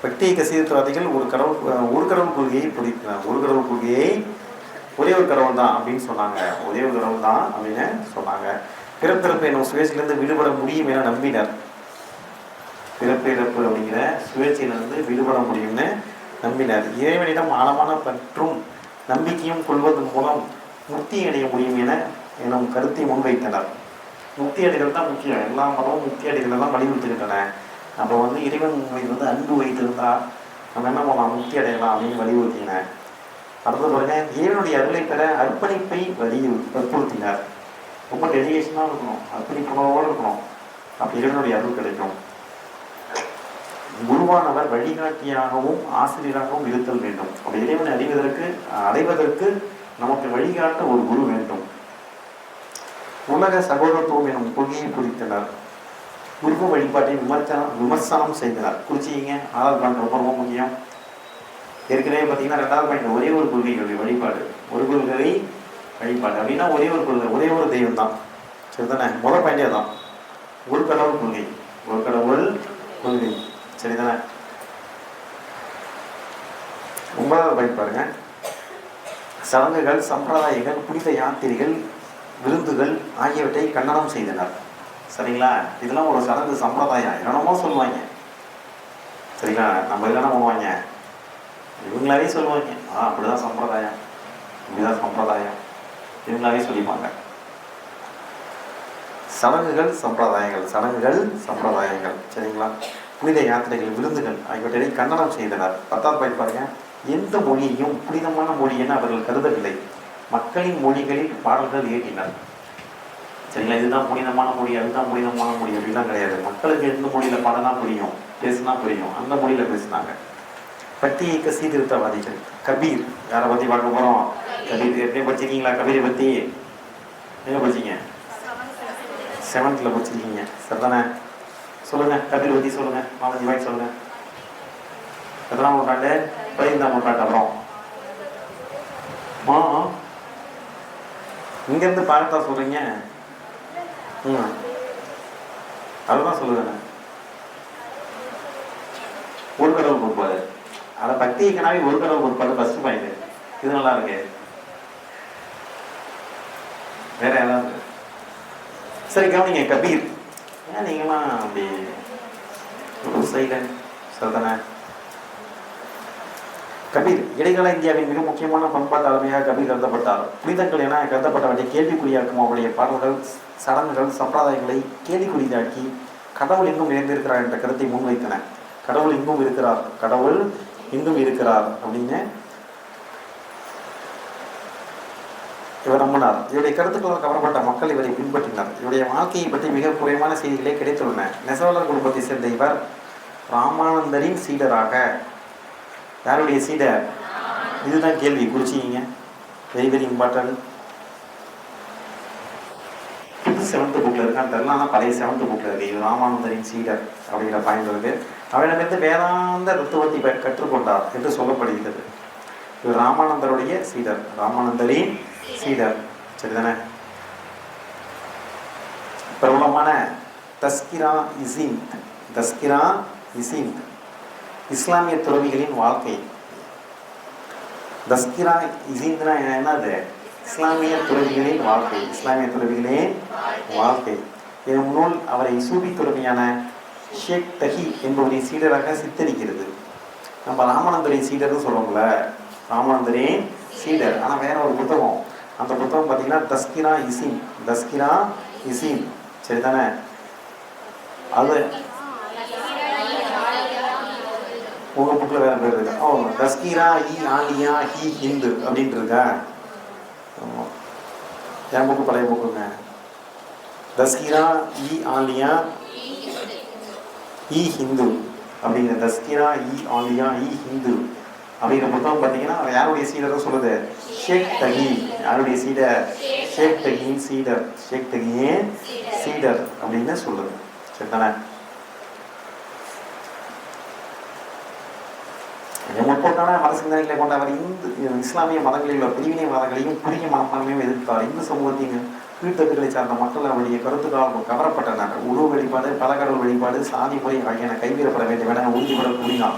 பக்தி இயக்க சீர்திருத்தவாதிகள் ஒரு கடவுள் கொள்கையை புதித்தனர். ஒரு கடவுள் கொள்கையை, ஒரே ஒரு கடவுள் தான் அப்படின்னு சொன்னாங்க. ஒரே ஒரு கடவுள் தான் அப்படின்னு சொன்னாங்க. பிறப்பிறப்பு என்னும் சுழற்சியிலிருந்து விடுபட முடியும் என நம்பினர். பிறப்பிறப்பு அப்படிங்கிற சுழற்சியிலிருந்து விடுபட முடியும்னு நம்பினர். இறைவனிடம் ஆழமான பற்றும் நம்பிக்கையும் கொள்வதன் மூலம் முக்தி அடைய முடியும் எனும் கருத்தை முன்வைத்தனர். முக்தி அடைகள் தான் முக்கியம். எல்லா மதமும் முக்தி அடைகளை தான் வலியுறுத்துகின்றன. நம்ம இறைவன் மீது அன்பு வைத்திருந்தா நம்ம என்ன பண்ணலாம்? முக்தி அடையலாம் அப்படின்னு வலியுறுத்தினர். அடுத்த பாருங்க, இறைவனுடைய அருளை பெற அர்ப்பணிப்பை வற்புறுத்தினார். ரொம்ப டெடிகேஷனாக இருக்கணும், அர்ப்பணிப்புணர்வோடு இருக்கணும். அப்போ இறைவனுடைய அருள் கிடைக்கும். குருவானவர் வழிகாட்டியாகவும் ஆசிரியராகவும் இருத்தல் வேண்டும். அப்படி இறைவனை அடைவதற்கு நமக்கு வழிகாட்ட ஒரு குரு வேண்டும். உலக சகோதரத்துவம் எனும் கொள்கையை குறித்தனர். குரு வழிபாட்டை விமர்சனம் செய்தனர். குறிச்சிங்க 6வது பாயிண்ட் ரொம்ப ரொம்ப முக்கியம். ஏற்கனவே பார்த்தீங்கன்னா 2வது பாயிண்ட் ஒரே ஒரு கொள்கை வழிபாடு, ஒரு கொள்கை வழிபாடு அப்படின்னா ஒரே ஒரு கொள்கை, ஒரே ஒரு தெய்வம் தான். சரிதானே? முதல் பாயிண்டே தான், ஒரு கடவுள் கொள்கை, ஒரு கடவுள் கொள்கை. சரிதானே? 9வது பாயிண்ட் பாருங்க. சடங்குகள், சம்பிரதாயங்கள், புனித யாத்திரைகள், விருந்துகள் ஆகியவற்றை கண்டனம் செய்தனர். சரிங்களா? இதெல்லாம் ஒரு சடங்கு சம்பிரதாயம், என்னென்னமோ சொல்லுவாங்க. சரிங்களா? நம்ம இதெல்லாம் பண்ணுவாங்க, இவங்களாவே சொல்லுவாங்க, அப்படிதான் சம்பிரதாயம், இப்படிதான் சம்பிரதாயம், இவங்களாவே சொல்லிப்பாங்க. சடங்குகள் சம்பிரதாயங்கள். சரிங்களா? புனித யாத்திரைகள், விருந்துகள் ஆகியவற்றை கண்டனம் செய்தனர். 10வது பாயிண்ட் பாருங்க. எந்த மொழியையும் புனிதமான மொழி என அவர்கள் கருதவில்லை. மக்களின் மொழிகளில் பாடல்கள் இயற்றினர். சரிங்களா? இதுதான் புனிதமான மொழி, அதுதான் புனிதமான மொழி அப்படிலாம் கிடையாது. மக்களுக்கு எந்த மொழியில பாடலாம் புரியும், பேசினா புரியும், அந்த மொழியில பேசினாங்க. பட்டி இயக்க சீர்திருத்தவாதிகள். கபீர் யாரை பத்தி பார்க்க போறோம்? கபீர். எப்படி படிச்சிருக்கீங்களா? கபீரை பத்தி எங்க படிச்சீங்க? 7th படிச்சிருக்கீங்க. சரிதானே? சொல்லுங்க, கபீர் பத்தி சொல்லுங்க. 4-5 பாயிண்ட் சொல்லுங்க. எத்தனாம் நூற்றாண்டு? 15ஆம் நூற்றாண்டு. அப்புறம் இங்க இருந்து பாடத்தா சொல்றீங்க? அதுதான் சொல்லுவேன். ஒரு கடவுள் கொடுப்பாரு. அதை பக்தி இயக்கனாவே ஒரு கடவுள் கொடுப்பாரு. First point. இது நல்லா இருக்கு. வேற ஏதாவது? சரி கவனிங்க. கபீர். ஏன் நீங்களாம் அப்படி சைலண்ட்? சரிதானே? கபீர் இடைக்கால இந்தியாவின் மிக முக்கியமான பண்பாட்டாளமையாக கபீர் கருதப்பட்டார். புனிதங்கள் என கருதப்பட்டவற்றை கேள்விக்குறியாக்கும் அவருடைய பாடல்கள், சடங்குகள், சம்பிரதாயங்களை கேள்விக்குறியாக்கி கடவுள் எங்கும் நிறைந்திருக்கிறார் என்ற கருத்தை முன்வைத்தன. கடவுள் எங்கும் இருக்கிறார் அப்படின்னு இவர் நம்பினார். இவருடைய கருத்துக்களால் கவரப்பட்ட மக்கள் இவரை பின்பற்றினர். இவருடைய வாழ்க்கையை பற்றி மிக குறைவான செய்திகளே கிடைத்துள்ளன. நெசவாளர் குடும்பத்தை சேர்ந்த இவர் ராமானந்தரின் சீடராக, யாருடைய சீடர்? இதுதான் கேள்வி, குறிச்சிங்க. Very very important. 7th புக்ல இருக்கு, அந்த எல்லாம் பழைய 7th புக்ல இருக்கு. இது ராமானந்தரின் சீடர் அப்படிங்கிற பாயிண்ட் இருக்கு. அவரிடமிருந்து வேதாந்த தத்துவத்தை கற்றுக்கொண்டார் என்று சொல்லப்படுகிறது. இவர் ராமானந்தருடைய சீடர், ராமானந்தரின் சீடர். சரிதானே? பிரபலமான தஸ்கிரா இசிந்த் இஸ்லாமிய துறவிகளின் வாழ்க்கை. தஸ்கிரா இசிந்த்னா என்னது? இஸ்லாமிய துறவிகளின் வாழ்க்கை எனும் நூல் அவரை சூபி துறவியான ஷேக் தஹி என்பவரின் சீடராக சித்தரிக்கிறது. நம்ம ராமானந்தரின் சீடர்னு சொல்றோம்ல, ராமானந்தரின் சீடர். ஆனால் வேற ஒரு புத்தகம். அந்த புத்தகம் பார்த்தீங்கன்னா தஸ்கிரா இசின். சரிதானே? அது உங்க புக்கில் வேற பேர் இருக்கு. தஸ்கிரா ஆலியா ஹிந்து அப்படின்ட்டு இருக்கா? என் புக்கு பழைய புக்குங்க. தஸ்கிரா ஆலியா ஹிந்து அப்படிங்கிற தஸ்கிரா ஆலியா ஹிந்து அப்படிங்கிற புத்தகம் பார்த்தீங்கன்னா யாருடைய சீடர் சொல்லுது? ஷேக் தகி. யாருடைய சீடர்? ஷேக் தகியின் சீடர். ஷேக் தகியின் சீடர் அப்படின்னு சொல்லுது. சரிதானே? முற்போக்கான மத சிந்தனைகளை கொண்ட அவர் இஸ்லாமிய மதங்களில் உள்ள பிரிவினை மதங்களையும் புதிய மனப்பான்மையும் எதிர்த்தார். இந்து சமூகத்தின் கீழ்த்தட்டுகளை சார்ந்த மக்கள் அவருடைய கருத்துக்களால் கவரப்பட்டனர். உருவ வழிபாடு, பலகடவுள் வழிபாடு, சாதி முறை ஆகியன கைவிடப்பட வேண்டும் என உறுதிப்பட கூறினார்.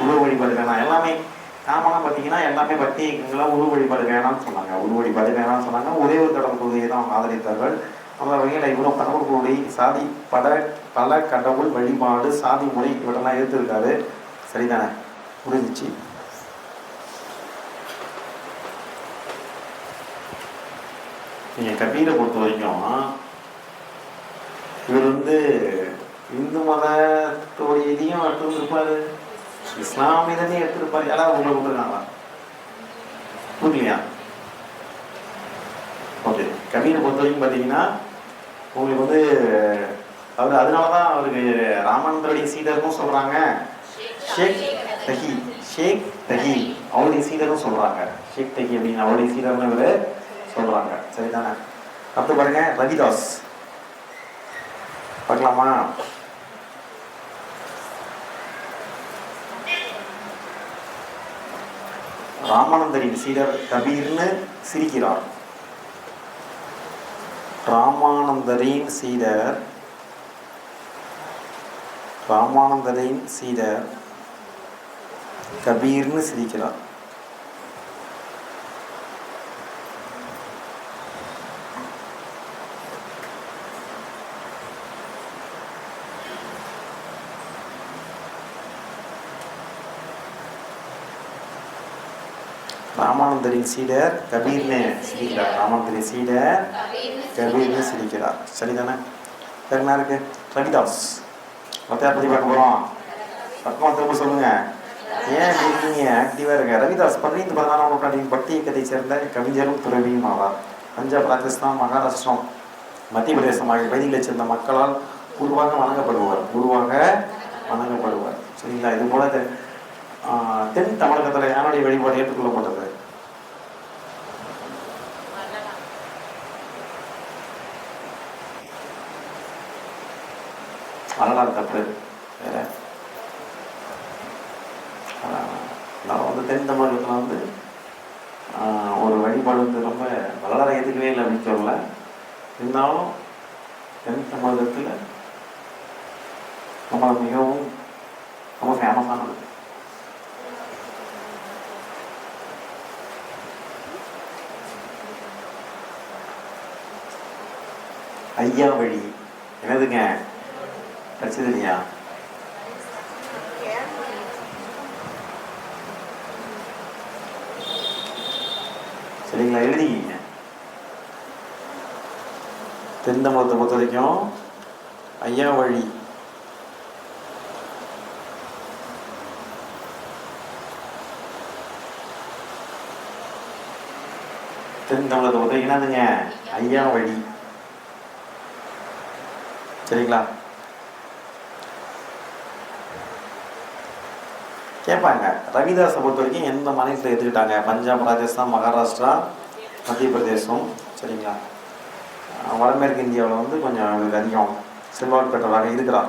உருவ வழிபாடு வேணாம். எல்லாமே காமனாக பார்த்தீங்கன்னா எல்லாமே பக்தி இயக்கங்களாம் உருவ வழிபாடு வேணாம்னு சொன்னாங்க. உருவ வழிபாடு வேணாம்னு சொன்னாங்க. ஒரே ஒரு கடவுள் கொள்கையை தான் ஆதரித்தார்கள். அந்த வகையில் இவ்வளோ கடவுள் கொள்கை, சாதி பல கடவுள் வழிபாடு, சாதி முறை இவற்றெல்லாம் எதிர்த்திருக்காரு. சரிதானே? புரிஞ்சிச்சு. நீங்கள் கபீரை பொறுத்த வரைக்கும் இவர் இந்து மதத்தோடைய இதையும் எடுத்துருப்பாரு, இஸ்லாமியதையும் எடுத்திருப்பாரு. யாராவது உங்களை கொடுத்துருக்காங்களா? புரியலையா? ஓகே. கபீரை பொறுத்த வரைக்கும் பார்த்தீங்கன்னா உங்களுக்கு அவர் அதனாலதான் அவருக்கு ராமானந்தருடைய சீடர்னு சொல்றாங்க, ஷேக் தகி, ஷேக் தகி அவருடைய சீடரும் சொல்றாங்க. ஷேக் தகி அப்படின்னு அவருடைய சீடர்னு இவரு சொல்றாங்க. சரிதானே? அடுத்து பாருங்க, ரவிதாஸ் பார்க்கலாமா? ராமானந்தரின் சீடர் கபீர்னு சிரிக்கிறார். ராமானந்தரின் சீடர் கபீர்னு சிரிக்கிறார். ராமானந்தரின் சீடர் கபீர்னு சிரிக்கிறார். ராமானந்தரின் சீடர் கபீர்னு சிரிக்கிறார். சரிதானே? வேற என்ன இருக்கு? ரவிதாஸ் மொத்தம் பற்றி பார்க்க போகிறோம். பக்கமாக திரும்ப சொல்லுங்க. ஏன் இருக்கீங்க ஆக்டிவாக இருக்க? ரவிதாஸ் 15-16ஆம் நூற்றாண்டின் பக்தி இயக்கத்தை சேர்ந்த கவிஞரும் துறவியும் ஆவார். பஞ்சாப், ராஜஸ்தான், மகாராஷ்டிரம், மத்திய பிரதேசம் ஆகிய பகுதிகளைச் சேர்ந்த மக்களால் குருவாக வணங்கப்படுவார். சரிங்களா? இது போல தென் தமிழகத்தில் யாருடைய வழிபாடு ஏற்றுக்கொள்ளப்பட்டது? வரலாறு தப்பு. வேற நான் தென் தமிழகத்தில் ஒரு வழிபாடு ரொம்ப வரலாறு ஏற்றுக்கவே இல்லை அப்படின்னு சொல்லல. இருந்தாலும் தென் தமிழகத்தில் நம்ம மிகவும் ரொம்ப ஃபேமஸானது. ஐயா வழி என்னதுங்க? படிச்சது இல்லையா? சரிங்களா? எழுதிக்கிங்க. தென் தமிழகத்தை பொறுத்த வரைக்கும் ஐயா வழி தென் தமிழகத்தை பொறுத்த என்னதுங்க? ஐயா வழி. சரிங்களா? கேட்பாங்க. ரவிதாஸை பொறுத்த வரைக்கும் எந்த மாநிலத்தில் எடுத்துக்கிட்டாங்க? பஞ்சாப், ராஜஸ்தான், மகாராஷ்டிரா, மத்திய பிரதேசம். சரிங்களா? வடமேற்கு இந்தியாவில் கொஞ்சம் அதிகம் செல்வாக்கு பெற்றவராக இருக்கிறார்.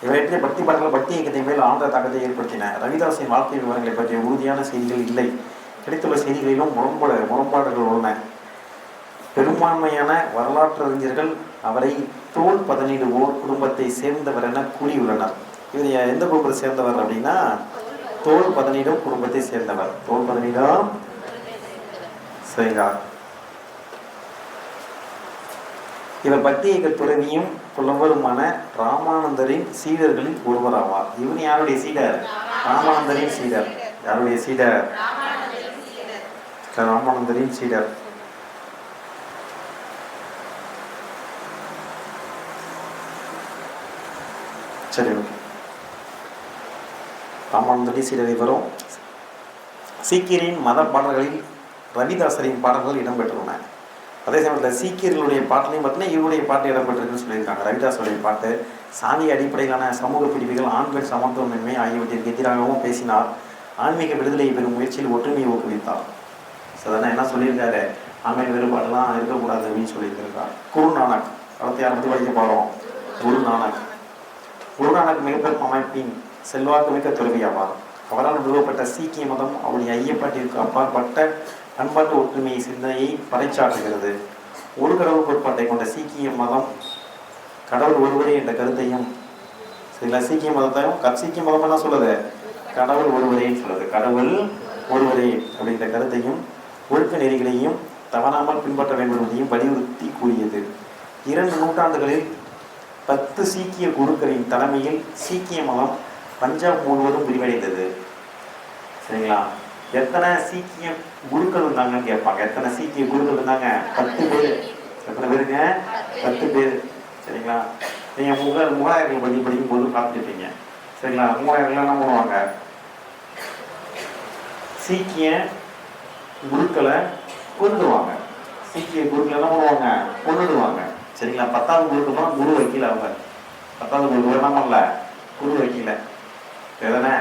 இவற்றை பக்தி பாடல்கள் பக்தி இயக்கத்தை மேல் ஆழ்ந்த தாக்கத்தை ஏற்படுத்தின. ரவிதாஸின் வாழ்க்கை விவரங்களை பற்றிய உறுதியான செய்திகள் இல்லை. கிடைத்துள்ள செய்திகளிலும் முரண்பாடுகள் உள்ளன. பெரும்பான்மையான வரலாற்றறிஞர்கள் அவரை தோல் பதனிடுவோர் குடும்பத்தை சேர்ந்தவர் என கூறியுள்ளனர். இவர் எந்த குடும்பத்தை சேர்ந்தவர் அப்படின்னா, தோல் பதனிடும் குடும்பத்தை சேர்ந்தவர். தோல் பதனிடம். சரிங்களா? இவர் பக்தி இயக்க துறவியும் புலவருமான ராமானந்தரின் சீடர்களில் ஒருவர் ஆவார். இவன் யாருடைய சீடர்? ராமானந்தரின் சீடர். யாருடைய சீடர்? ராமானந்தரின் சீடர். சரி, ஓகே. ராமானந்தரின் சீடரை வரும். சீக்கியரின் மத பாடல்களில் ரவிதாசரின் பாடல்கள் இடம்பெற்றுள்ளன. அதே சமயத்தில் சீக்கியர்களுடைய பாட்டிலையும் பார்த்தீங்கன்னா இவருடைய பாட்டு இடம்பெற்றிருக்குன்னு சொல்லியிருக்காங்க. ரவிதாசருடைய பாட்டு சாதி அடிப்படையிலான சமூக பிரிவுகள், ஆண்கள் சமத்துவமின்மை ஆகியவற்றிற்கு எதிராகவும் பேசினார். ஆன்மீக விடுதலை பெறும் முயற்சியில் ஒற்றுமையை ஊக்குவித்தார். அதனால் என்ன சொல்லியிருக்காரு? ஆன்மீக வேறுபாடெல்லாம் இருக்கக்கூடாது அப்படின்னு சொல்லியிருக்கார். குருநானக் அடுத்து யாரை பற்றி படிக்க போகிறோம்? குருநானக் மிகப்பெரும் அமைப்பின் செல்வாக்கு மிக்க துறவி ஆவார். அவரால் நிறுவப்பட்ட சீக்கிய மதம் அவருடைய ஐயப்பாட்டிற்கு அப்பாற்பட்ட பண்பாட்டு ஒற்றுமையை சிந்தனையை பறைச்சாற்றுகிறது. ஒரு கடவுள் கோட்பாட்டை கொண்ட சீக்கிய மதம் கடவுள் ஒருவரே என்ற கருத்தையும், சரிங்களா, சீக்கிய மதம் என்ன சொல்லுது? கடவுள் ஒருவரேன்னு சொல்லுது. கடவுள் ஒருவரே அப்படின்ற கருத்தையும் ஒழுக்க நெறிகளையும் தவறாமல் பின்பற்ற வேண்டும் என்பதையும் வலியுறுத்தி கூறியது. 2 நூற்றாண்டுகளில் 10 சீக்கிய குருக்களின் தலைமையில் சீக்கிய மதம் பஞ்சாப் முழுவதும் விரிவடைந்தது. சரிங்களா? எத்தனை சீக்கிய குருக்கள் இருந்தாங்கன்னு கேட்பாங்க. எத்தனை சீக்கிய குருக்கள் இருந்தாங்க? 10 பேர். எத்தனை பேருங்க? 10 பேர். சரிங்களா? நீங்கள் முகலாயர்கள் பற்றி படிக்கும் போது பார்த்துருப்பீங்க. சரிங்களா? முகலாயர்கள் என்ன பண்ணுவாங்க? சீக்கிய குருக்களை கொண்டுடுவாங்க. சீக்கிய குருக்கள் என்ன பண்ணுவாங்க? கொண்டுடுவாங்க. சரிங்களா. 10வது குருக்கு போனால் குரு வைக்கல அவங்க. 10வது குருக்கு என்ன பண்ணல, குரு வைக்கல. எதனா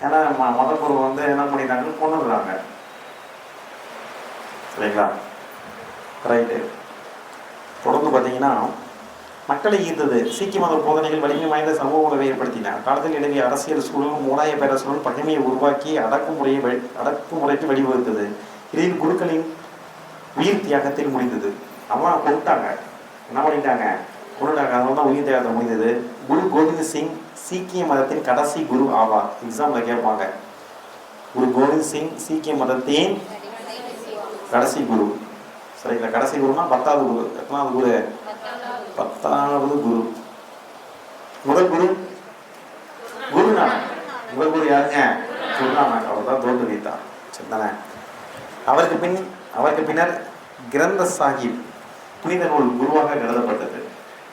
ஏன்னா மொதல் குரு வந்து என்ன பண்ணிட்டாங்க, கொண்டுடுறாங்க. சரிங்களா. ரைட்டு. தொடர்ந்து பார்த்தீங்கன்னா மக்களை ஈர்த்தது. சீக்கிய மத போதனைகள் வலிமை வாய்ந்த சமூக உணவை ஏற்படுத்தின. காலத்தில் நிலவிய அரசியல் சூழல், மூலாய பேரரசுடன் பகைமையை உருவாக்கி அடக்குமுறைக்கு வழிவகுத்தது. இதில் குருக்களின் உயிர் தியாகத்தில் முடிந்தது. அவன் கொண்டுட்டாங்க, என்ன பண்ணிட்டாங்க, கொண்டுட்டாங்க. அதனால தான் உயிர் தியாகத்தை முடிந்தது. குரு கோவிந்த் சிங் சீக்கிய மதத்தின் கடைசி குரு ஆவார். எக்ஸாம்ல கேட்பாங்க, குரு கோவிந்த் சிங் சீக்கிய மதத்தின் கடைசி குரு. சரிங்களா. கடைசி குருனா 10வது குரு. எத்தனாவது குரு? 10வது குரு. முதல் குரு குருநானக். முதல் குரு யாருங்க? குருநானக். அவர் தான் தோற்றுவித்தார். சரிதானே. அவருக்கு பின்னர் கிரந்த சாஹிப் புனித நூல் குருவாக கருதப்பட்டது.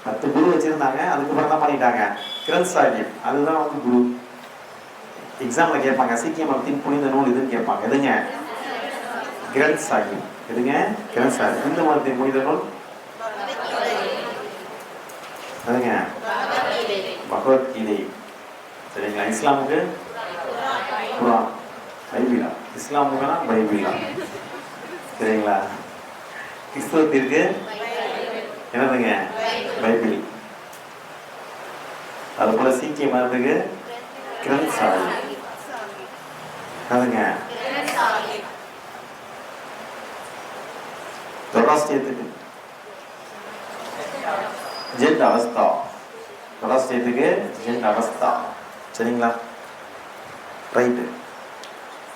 10 குரு வச்சிருந்தாங்க, அதுக்கப்புறம் தான் பண்ணிட்டாங்க கிரந்த் சாஹிப். அதுதான் வந்து குரு. எக்ஸாம்ல கேட்பாங்க, சீக்கிய மதத்தின் புனித நூல் எதுன்னு கேட்பாங்க. எதுங்க? கிரந்த் சாஹிப். எதுங்க? கிரந்த் சாஹிப். இந்து மதத்தின் புனித நூல் எதுங்க? பகவத்கீதை. சரிங்களா. இஸ்லாமுக்கு குர்ஆன். பைபிளா? இஸ்லாமுக்குனா பைபிளா? சரிங்களா. கிறிஸ்தவத்திற்கு என்னதுங்க? பைபிள். அது போல சீக்கிய மதத்துக்கு கிரந்த் சாஹிப். அதுங்க ஜொராஸ்ட்ரியத்துக்கு ஜெட் அவஸ்தா. ஜொராஸ்ட்ரியத்துக்கு ஜெட் அவஸ்தா. சரிங்களா. ரைட்டு.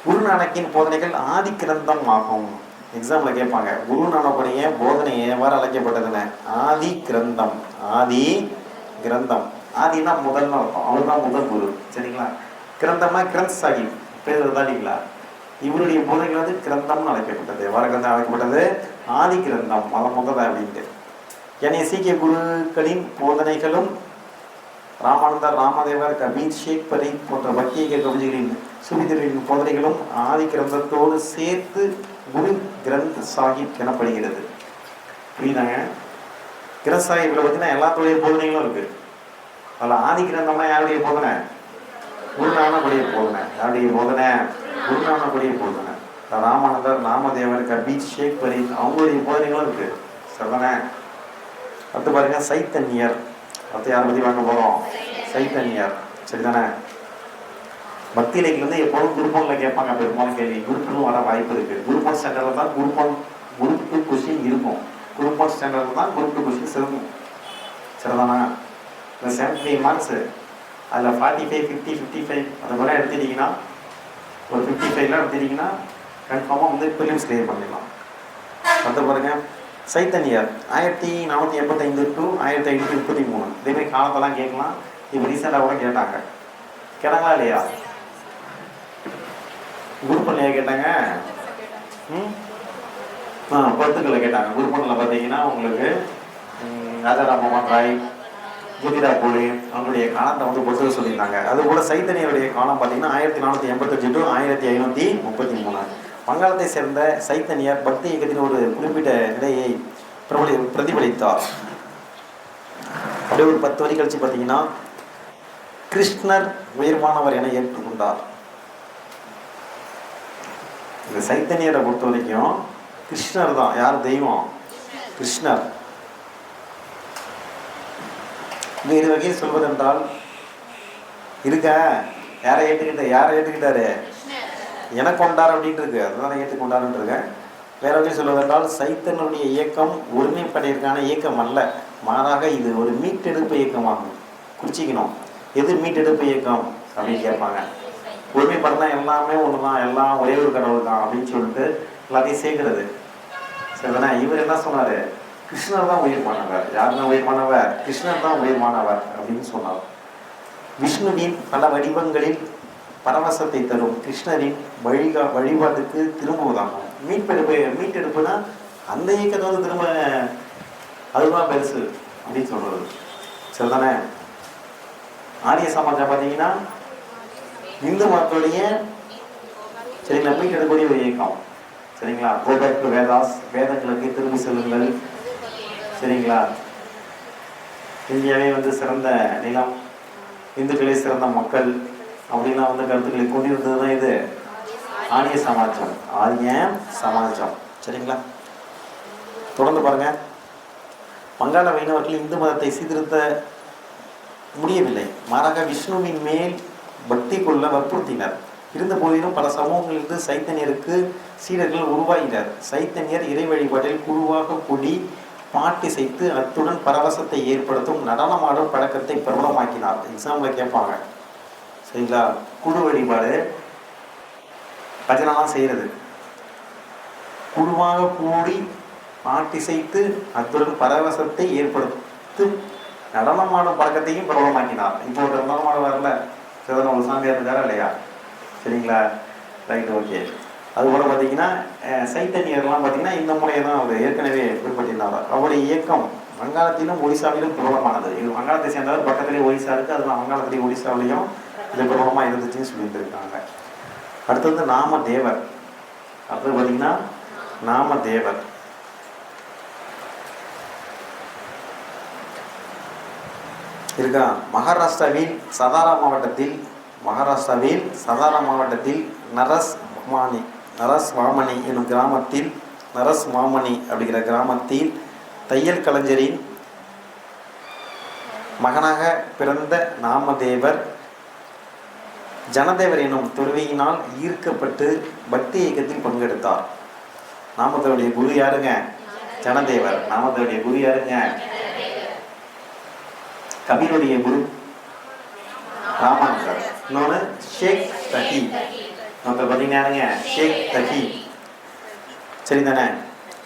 குருநானக்கின் போதனைகள் ஆதி கிரந்தம் ஆகும். எக்ஸாம்ல கேட்பாங்க, குருநானக்குடைய போதனை எவ்வாறு அழைக்கப்பட்டதுன்னு. ஆதி கிரந்தம். ஆதி கிரந்தம். ஆதினா முதல்னு அர்த்தம். அவர் தான் முதல் குரு. சரிங்களா. கிரந்தம்னா கிரந்த் சாஹிப் பேர் இல்லைங்களா. இவருடைய போதனைகள் வந்து கிரந்தம்னு அழைக்கப்பட்டது. எவ்வாறு கிரந்தம் அழைக்கப்பட்டது? ஆதி கிரந்தம், முதல் அப்படின்ட்டு. ஏனைய சீக்கிய குருக்களின் போதனைகளும் ராமானந்தர், ராமதேவர், கபீர், ஷேக் பரீத் போன்ற பக்திய கவிஞர்களின் சுபிதரின் போதனைகளும் ஆதி கிரந்தத்தோடு சேர்த்து குரு கிரந்த் சாஹிப் எனப்படுகிறது. புரியுதாங்க. கிரந்த் சாஹிப்ல பார்த்தீங்கன்னா எல்லாத்துடைய போதனைகளும் இருக்கு. அதில் ஆதி கிரந்தம்னா யாருடைய போதனை? குருநானக்குடைய போதனை. யாருடைய போதனை? குருநானக்குடைய போதனை. ராமானந்தர், ராமதேவர், கபீர், ஷேக் பரீத் அவங்களுடைய போதனைகளும் இருக்கு. சரிதானே. அடுத்து பாருங்க சைத்தன்யர். அடுத்து யாரை பற்றி பார்க்க போகிறோம்? சைத்தன்யர். சரிதானே. பக்தி இலக்கிலேருந்து எப்போதும் குருப்பனில் கேட்பாங்க. பெரும்பாலும் கேள்வி குருப்பனும் வர வாய்ப்பு இருக்குது. குருப்பன் ஸ்டாண்டர்டில் தான் குரூப் 2 கொஸ்டின் இருக்கும். குரூப் ஸ்டாண்டர்டில் தான் குரூப் 2 கொஸ்டின்ஸ் இருக்கும். சரிதானா. இந்த 75 மார்க்ஸு அதில் 45, 50, 55 அதை கூட எடுத்துட்டிங்கன்னா, ஒரு 55லாம் எடுத்துட்டிங்கன்னா கன்ஃபார்மாக வந்து ப்ரிலிம்ஸ் கிளியர் பண்ணிடலாம். அடுத்து பாருங்க சைத்தன்யர் 1485 to 1533. இதேமாதிரி காலத்தெல்லாம் கேட்கலாம். இப்போ ரீசெண்டாக கூட கேட்டாங்களா இல்லையா? குருப்பண்ணில் கேட்டாங்க. பத்துக்களை கேட்டாங்க. குருப்பண்ணில் பார்த்தீங்கன்னா உங்களுக்கு ராஜாராம் மோகன் ராய், ஜோதிரா பூலே அவங்களுடைய காலத்தை வந்து பொறுத்து சொல்லியிருந்தாங்க. அதுபோல் சைத்தன்யருடைய காலம் பார்த்தீங்கன்னா 1485 to 1533. வங்காளத்தை சேர்ந்த சைத்தன்யர் பக்தி இயக்கத்தின் ஒரு குறிப்பிட்ட நிலையை பிரதிபலித்தார். அப்படியே ஒரு 10 வரி கழிச்சு பார்த்தீங்கன்னா கிருஷ்ணர் உயர்வானவர் என ஏற்றுக்கொண்டார். இந்த சைத்தன்யரை பொறுத்த வரைக்கும் கிருஷ்ணர் தான். யார் தெய்வம்? கிருஷ்ணர். வேறு வகையில் சொல்வதென்றால் இருக்க யாரை ஏற்றுக்கிட்டாரு? எனக்கு கொண்டார் அப்படின்ட்டு இருக்கு. அதுதான் ஏற்றுக்கொண்டாருன்னு இருக்கேன். வேற வகையில் சொல்வதென்றால் சைத்தன்யனுடைய இயக்கம் ஒருமைப்படையிற்கான இயக்கம் அல்ல, மாறாக இது ஒரு மீட்டெடுப்பு இயக்கமாகும். குறிச்சிக்கணும். எது மீட்டெடுப்பு இயக்கம் அப்படின்னு கேட்பாங்க. ஒருமைப்படனா எல்லாமே ஒன்று தான், எல்லாம் ஒரே ஒரு கடவுள் தான் அப்படின்னு சொல்லிட்டு எல்லாத்தையும் சேர்க்கிறது. சரிதானே. இவர் என்ன சொன்னார்? கிருஷ்ணர் தான் உயிர்மானவர். யார் தான் உயிர்மானவர்? கிருஷ்ணர் தான் உயிர்மானவர் அப்படின்னு சொன்னார். விஷ்ணுவின் பல வடிவங்களில் பரவசத்தை தரும் கிருஷ்ணரின் வழிபாட்டுக்கு திரும்புவதாகும். மீட்டெடுப்புனா அந்த இயக்கத்தை வந்து திரும்ப அதுதான் பெருசு அப்படின்னு சொல்றது. சரிதானே. ஆரிய சமாஜம் பார்த்தீங்கன்னா இந்து மதத்துடைய சரிங்களா மீட்டெடுக்கக்கூடிய ஒரு இயக்கம். சரிங்களா. கோபேக் டு வேதாஸ், வேதங்களுக்கு திரும்பி செல்லுங்கள். சரிங்களா. இந்தியாவே வந்து சிறந்த நிலம், இந்துக்களே சிறந்த மக்கள் அப்படின்லாம் வந்து கருத்துக்களை கொண்டிருந்தது தான் இது ஆரிய சமாஜம். ஆரிய சமாஜம். சரிங்களா? தொடர்ந்து பாருங்க. வங்காள வைணவர்கள் இந்து மதத்தை சீர்திருத்த முடியவில்லை. மாறாக விஷ்ணுவின் மேல் பக்தி கொள்ள வற்புறுத்தினர். இருந்த போதிலும் பல சமூகங்களிலிருந்து சைத்தன்யருக்கு சீடர்கள் உருவாகினர். சைத்தன்யர் இறை வழிபாட்டில் குழுவாக கூடி பாட்டிசைத்து அத்துடன் பரவசத்தை ஏற்படுத்தும் நடனமாடும் பழக்கத்தை பிரபலமாக்கினார். எக்ஸாம்பிள் கேட்பாங்க. சரிங்களா? குழு வழிபாடு, பஜனெல்லாம் செய்கிறது, குழுவாக கூடி பாட்டிசைத்து அத்துடன் பரவசத்தை ஏற்படுத்தும் நடனமாடும் பழக்கத்தையும் பிரபலமாக்கினார். இப்போ ஒரு நடனமாட வரல, சிவன் ஒரு சாமியார் இருக்காரா இல்லையா? சரிங்களா? Right, okay. அதுபோல் பார்த்தீங்கன்னா சைத்தன்யர்லாம் பார்த்தீங்கன்னா இந்த முறையை தான் அவர் ஏற்கனவே பின்பற்றினார். அவருடைய இயக்கம் வங்காளத்திலும் ஒடிசாவிலும் பிரபலமானது. இது வங்காளத்தை சேர்ந்தவர், பக்கத்துலேயே ஒடிசா இருக்குது, அதெல்லாம் வங்காளத்துலேயும் ஒடிசாவிலையும் இது பிரபலமாக இருந்துச்சுன்னு சொல்லிட்டு இருக்காங்க. அடுத்தது நாமதேவர். அடுத்தது பார்த்தீங்கன்னா நாமதேவர். இருக்கா? மகாராஷ்டிராவில் சதாரா மாவட்டத்தில் நரஸ் மாமணி என்னும் கிராமத்தில், நரஸ் மாமணி அப்படிங்கிற கிராமத்தில் தையல் கலைஞரின் மகனாக பிறந்த நாமதேவர் ஜனதேவர் என்னும் துறவியினால் ஈர்க்கப்பட்டு பக்தி இயக்கத்தில் பங்கெடுத்தார். நாமதேவருடைய குரு யாருங்க? ஜனதேவர். நாமதேவருடைய குரு யாருங்க? கபீருடைய குரு ராமானந்தர். இன்னொன்று ஷேக் தகி. பார்த்தீங்கன்னா ஷேக் தகி. சரி தானே?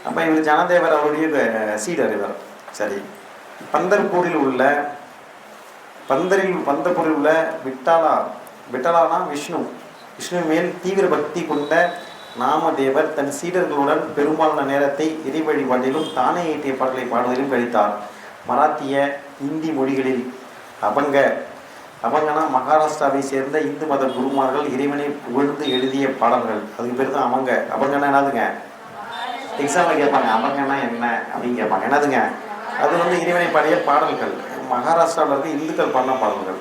அப்போ இவர் ஜனதேவர் அவருடைய சீடர் இவர். சரி. பந்தர்பூரில் உள்ள விட்டாலானா விஷ்ணு மேல் தீவிர பக்தி கொண்ட நாமதேவர் தன் சீடர்களுடன் பெரும்பாலான நேரத்தை இறை வழிபாட்டிலும் தானே இயற்றிய பாடல்களை பாடுவதிலும் கழித்தார். மராத்திய, இந்தி மொழிகளில் அபங்கனா மகாராஷ்டிராவை சேர்ந்த இந்து மத குருமார்கள் இறைவனை புகழ்ந்து எழுதிய பாடல்கள். அதுக்கு பேர் தான் அபங்கனா என்னதுங்க? எக்ஸாம்பிள் கேட்பாங்க, அபங்கனா என்ன அப்படின்னு கேட்பாங்க. என்னதுங்க? அது வந்து இறைவனை பாடிய பாடல்கள். மகாராஷ்டிராவில் இருக்க இந்துக்கள் பாடின பாடல்கள்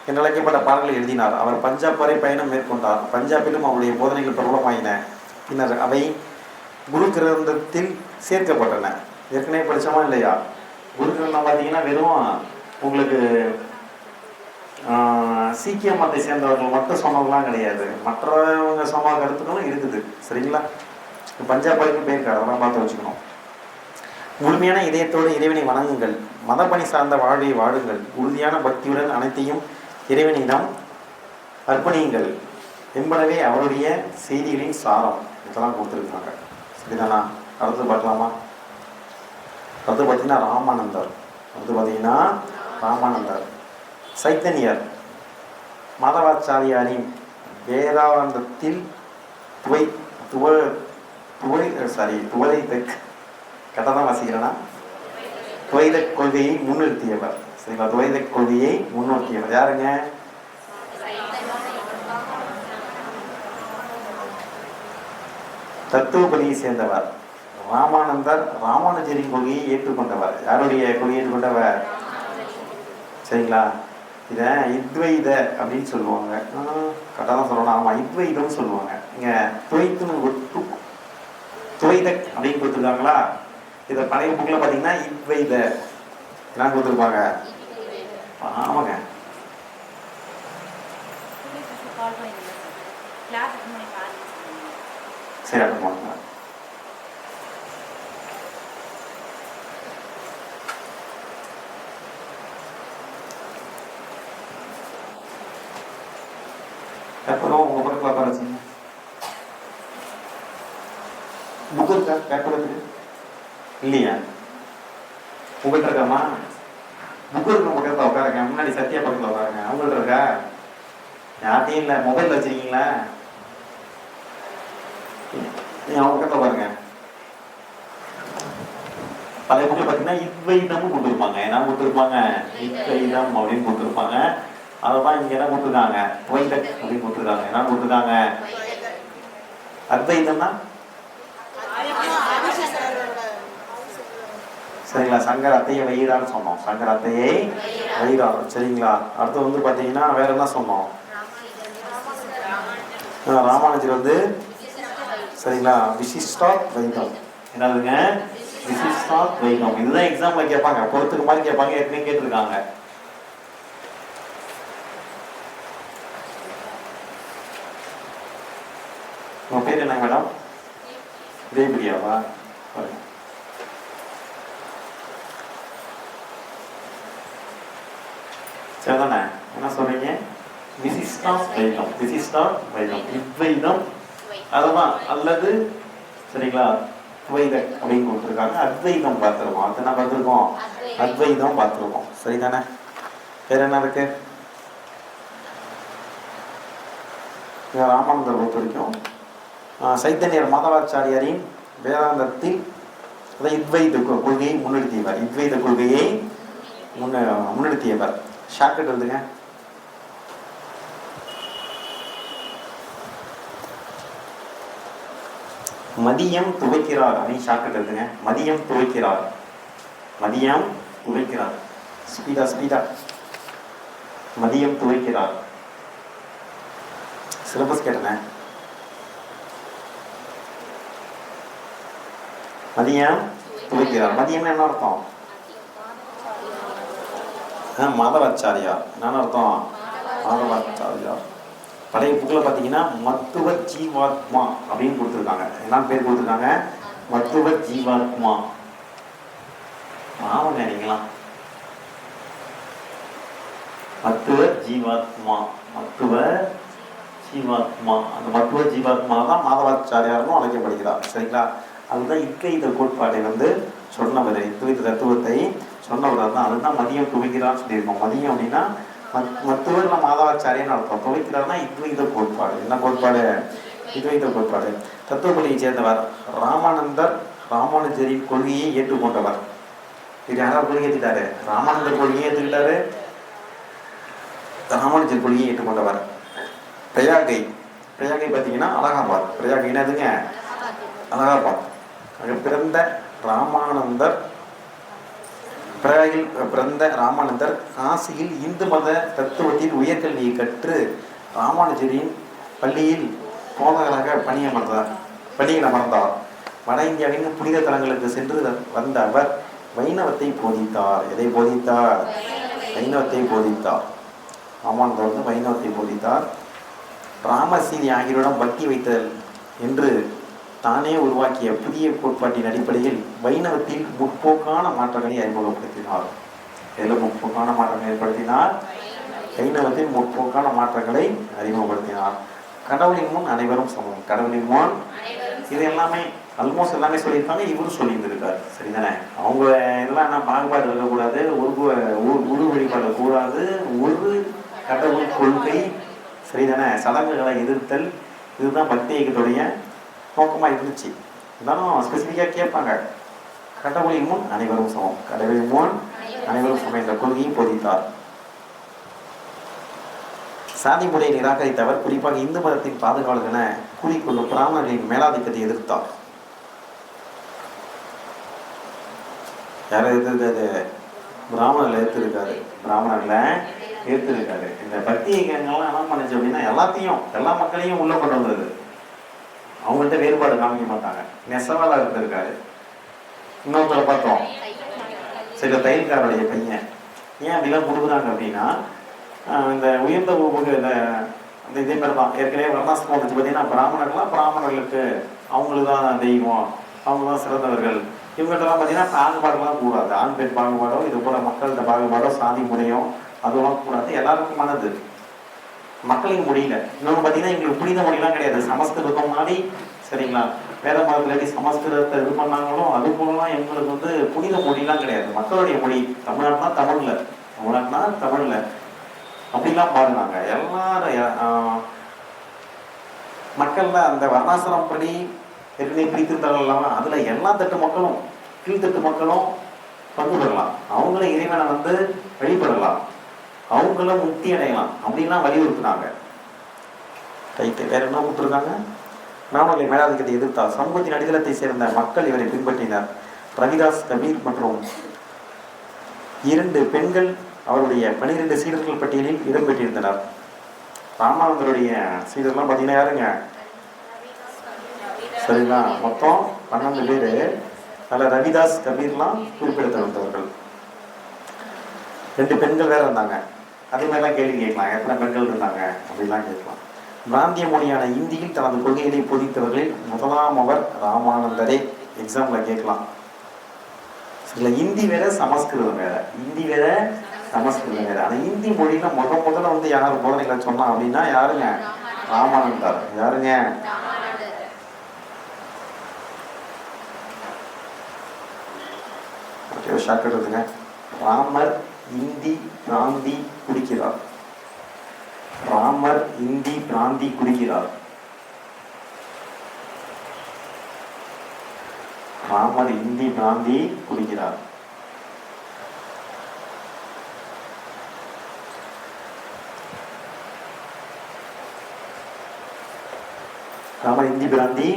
என்று அழைக்கப்பட்ட பாடல்களை எழுதினார். அவர் பஞ்சாப் வரை பயணம் மேற்கொண்டார். பஞ்சாபிலும் அவருடைய போதனைகள் பிரபலமாயின. பின்னர் அவை குரு கிரந்தத்தில் சேர்க்கப்பட்டன. ஏற்கனவே படித்தோமா இல்லையா? குரு கிரந்தம் பார்த்தீங்கன்னா வெறும் உங்களுக்கு சீக்கிய மதத்தை சேர்ந்தவர்கள் மட்டும் சொன்னதெல்லாம் கிடையாது, மற்றவங்க சொன்ன கருத்துக்களும் இருக்குது. சரிங்களா? பஞ்சாப் வரைக்கும் போயிருக்காரு, அதெல்லாம் பார்த்து வச்சுக்கணும். முழுமையான இதயத்தோடு இறைவனை வணங்குங்கள், மதப்பணி சார்ந்த வாழ்வை வாழுங்கள், உறுதியான பக்தியுடன் அனைத்தையும் இறைவனிடம் அர்ப்பணியுங்கள் என்பனவே அவருடைய செய்திகளின் சாரம். இதெல்லாம் கொடுத்துருக்காங்க. சரிதானா? அடுத்து பார்க்கலாமா? அடுத்து பார்த்தீங்கன்னா ராமானந்தர். சைத்தன்யர் மாதவாச்சாரியாரின் வேதாந்தத்தில் துவைத கொள்கையை முன்னிறுத்தியவர். சரிங்களா? துவைத கொள்கையை முன்னிறுத்தியவர் யாருங்க? தத்துவபதியை சேர்ந்தவர். ராமானந்தர் ராமானுஜரின் கொள்கையை ஏற்றுக்கொண்டவர். யாருடைய கொள்கையை ஏற்றுக்கொண்டவர்? சரிங்களா? இதை இத்வைத அப்படின்னு சொல்லுவாங்க. கரெக்டாக தான் சொல்லணும். ஆமாம், இத்வைதம்னு சொல்லுவாங்க. இங்கே துவைத அப்படின்னு கொடுத்துருக்காங்களா? இதை பழைய புக்கில் பார்த்தீங்கன்னா இத்வைத என்ன கொடுத்துருப்பாங்க? ஆமாங்க. சரி, அப்போ போங்க. அப்புறம் உங்க பக்கத்தில் உட்கார வச்சுங்க. புக்கு இருக்கா? பேப்பருக்கு இல்லையா? உங்கள்கிட்ட இருக்காமா? புக்கு இருக்க பக்கத்தில் உட்காருங்க. முன்னாடி சத்யா பக்கத்தில் உட்காருங்க. அவங்கள்ட்ட இருக்கா? யார்ட்டையும் இல்லை. மொபைல் வச்சுருக்கீங்களா? நீங்கள் அவங்க பக்கத்தில் உட்காருங்க. பழைய புக்கில் பார்த்தீங்கன்னா இத்வைதமும் கொடுத்துருப்பாங்க. என்ன கொடுத்துருப்பாங்க? இத்வைதம் அப்படின்னு கொடுத்துருப்பாங்க. அதான் இங்க என்ன கொடுத்துருக்காங்க? துவைதக் அப்படின்னு கொடுத்துருக்காங்க. என்ன கொடுத்துருக்காங்க? அத்வைதம்னா சரிங்களா? சங்கர் அத்தையை வயிறான்னு சொன்னோம். சங்கர் அத்தையை வயிறார். சரிங்களா? அடுத்து வந்து பார்த்தீங்கன்னா வேற என்ன சொன்னோம்? ராமானுஜர் வந்து சரிங்களா விசிஷ்டா வைகம். என்னதுங்க? விசிஷ்டா வைகம். இதுதான் எக்ஸாம்ல கேட்பாங்க, பொறுத்துக்கு மாதிரி கேட்பாங்க, ஏற்கனவே கேட்டிருக்காங்க. உங்க பேர் என்ன மேடம்? தேவியாவா? சரிதானே? என்ன சொல்றீங்க? விசிஷ்டா வைகம். விசிஷ்டா வைகம், இத்வைதம் அதுதான், அல்லது சரிங்களா துவைத அப்படின்னு கொடுத்துருக்காங்க. அத்வைதம் பார்த்துருக்கோம். அது என்ன பார்த்துருக்கோம்? அத்வைதம் பார்த்துருக்கோம். சரிதானே? வேற என்ன இருக்கு? ராமானந்தர் பொறுத்த வரைக்கும் சைத்தன்யர் மாதவாச்சாரியாரின் வேதாந்தத்தில் இத்வைத கொள்கையை முன்னிறுத்தியவர். இத்வைத கொள்கையை முன்னிறுத்தியவர். ஷார்ட்கட் எழுதுங்க. மதியம் துவைக்கிறார் அப்படின்னு ஷார்ட்கட் எழுதுங்க. மதியம் துவைக்கிறார். மதியம் துவைக்கிறார். Speedo speedo. மதியம் துவைக்கிறார். சிலபஸ் கேட்டேன். மதியம் துவைக்கிறார். மதியம் என்ன அர்த்தம்? மாதவாச்சாரியார். என்ன அர்த்தம்? மாதவாச்சாரியார். பழைய புக்கில் பார்த்தீங்கன்னா மத்துவ ஜீவாத்மா அப்படின்னு கொடுத்துருக்காங்க. என்ன பேர் கொடுத்துருக்காங்க? மத்துவ ஜீவாத்மா. ஆமாங்க, நீங்களா மத்துவ ஜீவாத்மா. மத்துவ ஜீவாத்மா. அந்த மத்துவ ஜீவாத்மா தான் மாதவாச்சாரியார்னு அழைக்கப்படுகிறார். சரிங்களா? அதுதான் இத்வைத கோட்பாட்டை வந்து சொன்னவர். இத்வைத தத்துவத்தை சொன்னவர் தான். அதுதான் மதியம் துவைக்கிறான்னு சொல்லியிருக்கோம். மதியம் அப்படின்னா மத்துவர் மாதவாச்சாரியன்னு அர்த்தம். துவைக்கிறார்னா இத்வைத கோட்பாடு. என்ன கோட்பாடு? இத்வைத கோட்பாடு. தத்துவப்பள்ளியை சேர்ந்தவர். ராமானந்தர் ராமானுஜரின் கொள்கையை ஏற்றுக்கொண்டவர். இது யாராவது கொள்கை ஏற்றுட்டாரு? ராமானந்தர் கொள்கையை ஏற்றுக்கிட்டாரு, ராமானுஜர் கொள்கையை ஏற்றுக்கொண்டவர். பிரயாகை. பிரயாகை பார்த்தீங்கன்னா அலகாபாத். பிரயாகை என்னதுங்க? அலகாபாத். அங்கே பிறந்த ராமானந்தர், பிரயாகில் பிறந்த ராமானந்தர் காசியில் இந்து மத தத்துவத்தின் உயர்கல்வியை கற்று ராமானுஜரின் பள்ளியில் போதகராக பணியமர்ந்தார். வட இந்தியாவின் புனித தலங்களுக்கு சென்று வந்த அவர் வைணவத்தை போதித்தார். எதை போதித்தார்? வைணவத்தை போதித்தார். ராமானந்தர் வந்து வைணவத்தை போதித்தார். ராமசீனி ஆகியோரிடம் பக்தி வைத்தல் என்று தானே உருவாக்கிய புதிய கோட்பாட்டின் அடிப்படையில் வைணவத்தில் முற்போக்கான மாற்றங்களை அறிமுகப்படுத்தினார். எதில் முற்போக்கான மாற்றங்களை ஏற்படுத்தினார்? வைணவத்தில் முற்போக்கான மாற்றங்களை அறிமுகப்படுத்தினார். கடவுளின் முன் அனைவரும் சமம். கடவுளின் முன் இது எல்லாமே ஆல்மோஸ்ட் எல்லாமே சொல்லியிருக்காங்க. இவரும் சொல்லியிருந்திருக்காரு. சரிதானே? அவங்க இதெல்லாம் என்ன பாகுபாடு இருக்கக்கூடாது, உரு வழிபாடு கூடாது, ஒரு கடவுள் கொள்கை, சரிதானே, சடங்குகளை எதிர்த்தல், இதுதான் பக்தி இயக்கத்துடைய நோக்கமாக இருந்துச்சு. இருந்தாலும் ஸ்பெசிஃபிக்காக கேட்பாங்க. கடவுளின் முன் அனைவரும் சமம். கடவுளின் முன் அனைவரும் சமம் என்ற கொள்கையை போதித்தார். சாதி முறையை நிராகரித்தவர். குறிப்பாக இந்து மதத்தின் பாதுகாவலர் என கூறிக்கொள்ளும் பிராமணர்களின் மேலாதிக்கத்தை எதிர்த்தார். யாரை எதிர்த்தாரு? பிராமணர்களை ஏற்றிருக்காரு. பிராமணர்களை ஏற்றிருக்காரு. இந்த பக்தி இயக்கங்கள்லாம் என்ன பண்ணுச்சு அப்படின்னா எல்லா மக்களையும் உள்ள கொண்டு வந்தது. அவங்கள்ட்ட வேறுபாடு காமிக்க மாட்டாங்க. நெசவாளர் இருந்திருக்காரு. இன்னொருத்தரை பார்த்தோம், சில தையல்காரருடைய பையன். ஏன் அப்படிலாம் கொடுக்குறாங்க அப்படின்னா, இந்த உயர்ந்த இந்த இதே மாதிரி தான் ஏற்கனவே வர்ணாசிரமம் வந்துச்சு. பார்த்தீங்கன்னா பிராமணர்களுக்கு அவங்களுக்கு தான் தெய்வம், அவங்க தான் சிறந்தவர்கள். இவங்கள்ட்டலாம் பார்த்தீங்கன்னா பாகுபாடுலாம் கூடாது. ஆண் பெண் பாகுபாடோ, இது போல மக்கள்கிட்ட பாகுபாடோ, சாதி முறையோ அதுவும் கூடாது. எல்லாருக்குமானது. மக்களையும் முடியல. இன்னொன்று பார்த்தீங்கன்னா எங்களுக்கு புனித மொழிலாம் கிடையாது. சமஸ்கிருதம் மாதிரி, சரிங்களா, வேத மதத்தில் சமஸ்கிருதத்தை இது பண்ணாங்களோ அது போலலாம் எங்களுக்கு வந்து புனித மொழிலாம் கிடையாது. மக்களுடைய மொழி. தமிழ்நாட்டுனா தமிழில் அப்படிலாம் பாருனாங்க. எல்லாரும் மக்களில் அந்த வர்ணாசிரமம் படி ஏற்கனவே பிரித்திருந்தாலும் அதில் எல்லா தட்டு மக்களும், கீழ்த்தட்டு மக்களும் பங்கு பெறலாம். அவங்கள இறைவனை வந்து வழிபடலாம், அவங்கள முக்தி அடையலாம் அப்படின்லாம் வலியுறுத்தினாங்க. ரைட்டு. வேற என்ன கொடுத்துருக்காங்க? நாமளை மேலாதிக்கத்தை எதிர்த்தார். சமூகத்தின் அடித்தளத்தை சேர்ந்த மக்கள் இவரை பின்பற்றினர். ரவிதாஸ் கபீர் மற்றும் 2 பெண்கள் அவருடைய 12 சீடர்கள் பட்டியலில் இடம்பெற்றிருந்தனர். ராமானந்தருடைய சீடர்லாம் பார்த்தீங்கன்னா யாருங்க? சரிங்களா, மொத்தம் 12 பேர். அதில் ரவிதாஸ் கபீர்லாம் குறிப்பிடத்தகுந்தவர்கள். 2 பெண்கள் வேற இருந்தாங்க. அதே மாதிரிலாம் கேள்வி கேட்கலாம், எத்தனை பெண்கள் இருந்தாங்க அப்படிலாம் கேட்கலாம். பிராந்திய மொழியான இந்தியில் தனது கொள்கைகளை போதித்தவர்களில் முதலாமவர் ராமானந்தரே. எக்ஸாம்பிள் கேட்கலாம். இல்லை, இந்தி வேற சமஸ்கிருதம் வேற, இந்தி வேற சமஸ்கிருதம் வேற. ஆனால் இந்தி மொழியில முதல்ல வந்து யார் போதனைகளை சொன்னா அப்படின்னா யாருங்க? ராமானந்தர். யாருங்க? ஓகே, ஷார்ட்கட் இருக்குங்க. ராமர் இந்தி பிராந்தி குடிக்கிறார். ராமர் இந்தி பிராந்தி குடிக்கிறார். ராமர் இந்தி பிராந்தி குடிக்கிறார். ராமர் இந்தி பிராந்தி.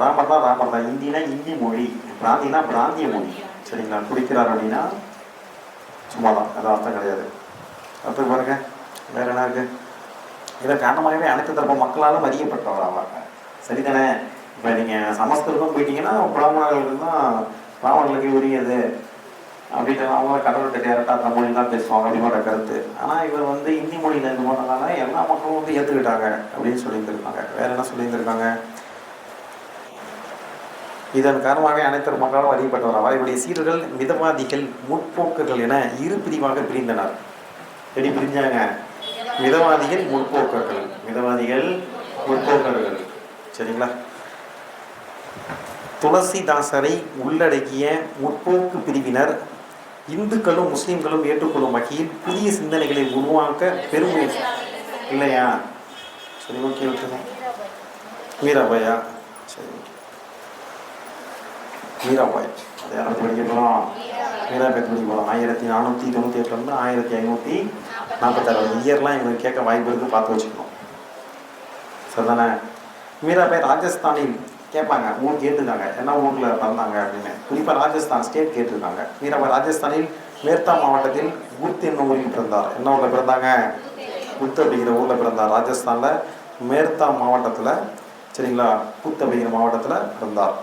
ராமர் தான். இந்தினா இந்தி மொழி, பிராந்தினா பிராந்திய மொழி. சரிங்களா, குடிக்கிறார் அப்படின்னா சும்மாதான், அது அர்த்தம் கிடையாது. அர்த்தம் பாருங்க, வேற என்ன இருக்கு? இதை காரணமாகவே அனைத்து தரப்பு மக்களாலும் அறியப்பட்டவர் ஆவாங்க. சரிதானே? இப்போ நீங்கள் சமஸ்கிருதம் போயிட்டீங்கன்னா பிராமணர்களுக்கு தான் பிராமணர்களுக்கு உரியது அப்படின்ட்டு அவங்கள கடவுள்கிட்ட டேரக்டாக அந்த மொழி தான் பேசுவாங்க அப்படின்ற கருத்து. ஆனால் இவர் வந்து இந்தி மொழியில் இது பண்ணனால எல்லா மக்களும் வந்து ஏற்றுக்கிட்டாங்க அப்படின்னு சொல்லியிருந்திருக்காங்க. வேற என்ன சொல்லியிருந்திருக்காங்க? இதன் காரணமாக அனைத்து மக்களும் அறியப்பட்டவர். அவருடைய சீடர்கள் மிதவாதிகள் முற்போக்கர்கள் என 2 பிரிவாக பிரிந்தனர். எப்படி பிரிஞ்சாங்க? மிதவாதிகள் முற்போக்கர்கள். மிதவாதிகள் முற்போக்கர்கள். சரிங்களா? துளசிதாசரை உள்ளடக்கிய முற்போக்கு பிரிவினர் இந்துக்களும் முஸ்லீம்களும் ஏற்றுக்கொள்ளும் வகையில் புதிய சிந்தனைகளை உருவாக்க பெருமை இல்லையா? சரி, ஓகே, விட்டுருங்க. மீராபாயா? சரி, ஓகே. மீராபாய் அதை யாராவது படிக்கலாம்? மீராபாய் படிக்கலாம். 1498 1546 இயர்லாம் இவங்க கேட்க வாய்ப்பு இருக்குது, பார்த்து வச்சுக்கணும். சரிதானே? மீராபாய் ராஜஸ்தானில் கேட்பாங்க, ஊர் கேட்டுருக்காங்க, என்ன ஊரில் பிறந்தாங்க அப்படின்னு. குறிப்பாக ராஜஸ்தான் ஸ்டேட் கேட்டிருக்காங்க. மீராபாய் ராஜஸ்தானில் மேர்தா மாவட்டத்தில் குத் என்னும் ஊரில் பிறந்தார். என்ன ஊரில் பிறந்தாங்க? குத் அப்படிங்கிற ஊரில் பிறந்தார். ராஜஸ்தானில் மேர்தா மாவட்டத்தில், சரிங்களா, குத் அப்படிங்கிற மாவட்டத்தில் பிறந்தார்.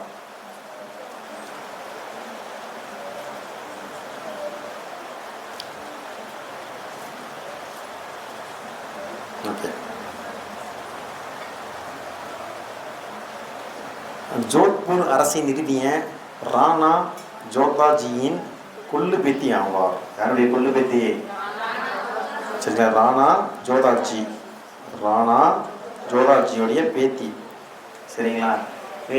ஓகே. ஜோத்பூர் அரசை நிறுவிய ராணா ஜோதாஜியின் கொள்ளு பேத்தி ஆவார். யாருடைய கொள்ளு பேத்தி? சரிங்களா, ராணா ஜோதாஜி. ராணா ஜோதாஜியோடைய பேத்தி. சரிங்களா?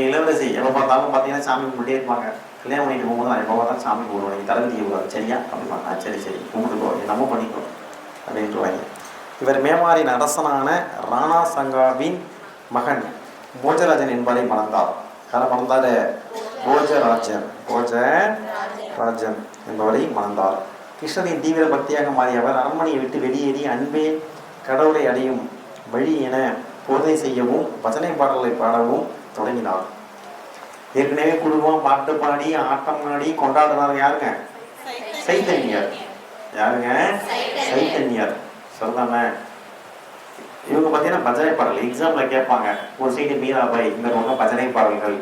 இளவரசி எப்போ பார்த்தாலும் பார்த்தீங்கன்னா சாமி கும்பிட்டே இருப்பாங்க. கல்யாணம் பண்ணிட்டு போகும்போது நான் எப்போ பார்த்தாலும் சாமி கும்பிடுவோம். நீங்கள் தளபதி கூடாது, சரியா அப்படிப்பாங்க. சரி கும்பிட்டுக்கோ, என்னமோ பண்ணிக்கோ அப்படின்ட்டுருவாங்க. இவர் மேவாரின் அரசனான ராணா சங்காவின் மகன் போஜராஜன் என்பவரை மணந்தார். யாரை மணந்தாரு? போஜராஜன் என்பவரை மணந்தார். கிருஷ்ணரின் தீவிர பக்தியாக மாறிய அவர் அரண்மனையை விட்டு வெளியேறி அன்பே கடவுளை அடையும் வழி என போதை செய்யவும் பஜனை பாடல்களை பாடவும் தொடங்கினார். ஏற்கனவே குடும்பம் பாட்டு பாடி ஆட்டம் ஆடி கொண்டாடினார். யாருங்க? சைத்தன்யர். யாருங்க? சைத்தன்யர். சொல்லாம இவங்க பார்த்தீங்கன்னா பஜனை பாடல் எக்ஸாம்பிள் கேட்பாங்க. ஒரு சைடு மீராபாய், இந்த பக்கம் பஜனை பாடல்கள்.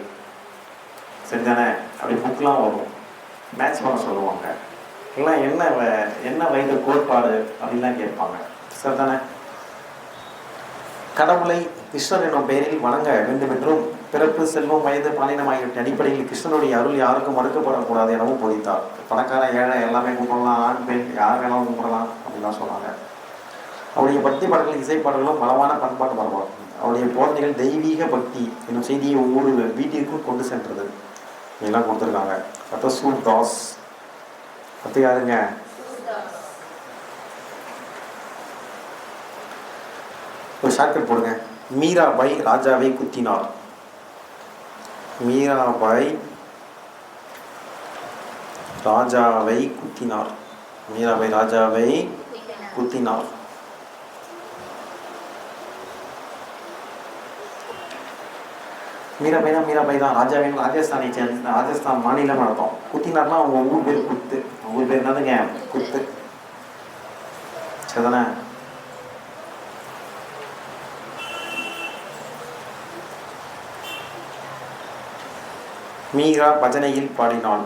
சரிதானே? அப்படி புக்கெலாம் வரும், மேட்ச் பண்ண சொல்லுவாங்க. எல்லாம் என்ன வயது கோட்பாடு அப்படின்லாம் கேட்பாங்க. சரிதானே? கடவுளை கிருஷ்ணர் என்னும் பெயரில் வணங்க வேண்டும் என்றும் பிறப்பு, செல்வம், வயது, பாலினம் ஆகியவற்றின் அடிப்படையில் கிருஷ்ணனுடைய அருள் யாருக்கும் மறுக்கப்படக்கூடாது எனவும் போதித்தார். பணக்கார ஏழை எல்லாமே கும்பிடலாம், ஆண் பெண் யார் வேணாலும் கும்பிடலாம் அப்படின்லாம் சொன்னாங்க. அவருடைய பக்தி பாடல்கள் இசைப்பாடல்களும் பலமான பண்பாட்டு மரபாகும். அவருடைய போதனைகள் தெய்வீக பக்தி என்னும் செய்தியை ஒவ்வொரு வீட்டிற்கும் கொண்டு சென்றது. இதெல்லாம் கொடுத்துருக்காங்க. அடுத்த சூர்தாஸ். அடுத்து யாருங்க? ஒரு ஷார்ட்கட் போடுங்க. மீராபாய் ராஜாவை குத்தினார். மீராபாய் ராஜாவை குத்தினார். மீராபாய் ராஜாவை குத்தினார். மீராபாய் தான் ராஜாவின் ராஜஸ்தானை சேர்ந்த ராஜஸ்தான் மாநிலம் நடத்தும். குத்தினார்னா அவங்க ஊர் பேர் குத்து. அவங்க ஊர் பேர் என்னதுங்க? குத்து. சரிதானே? மீரா பஜனையில் பாடினாள்.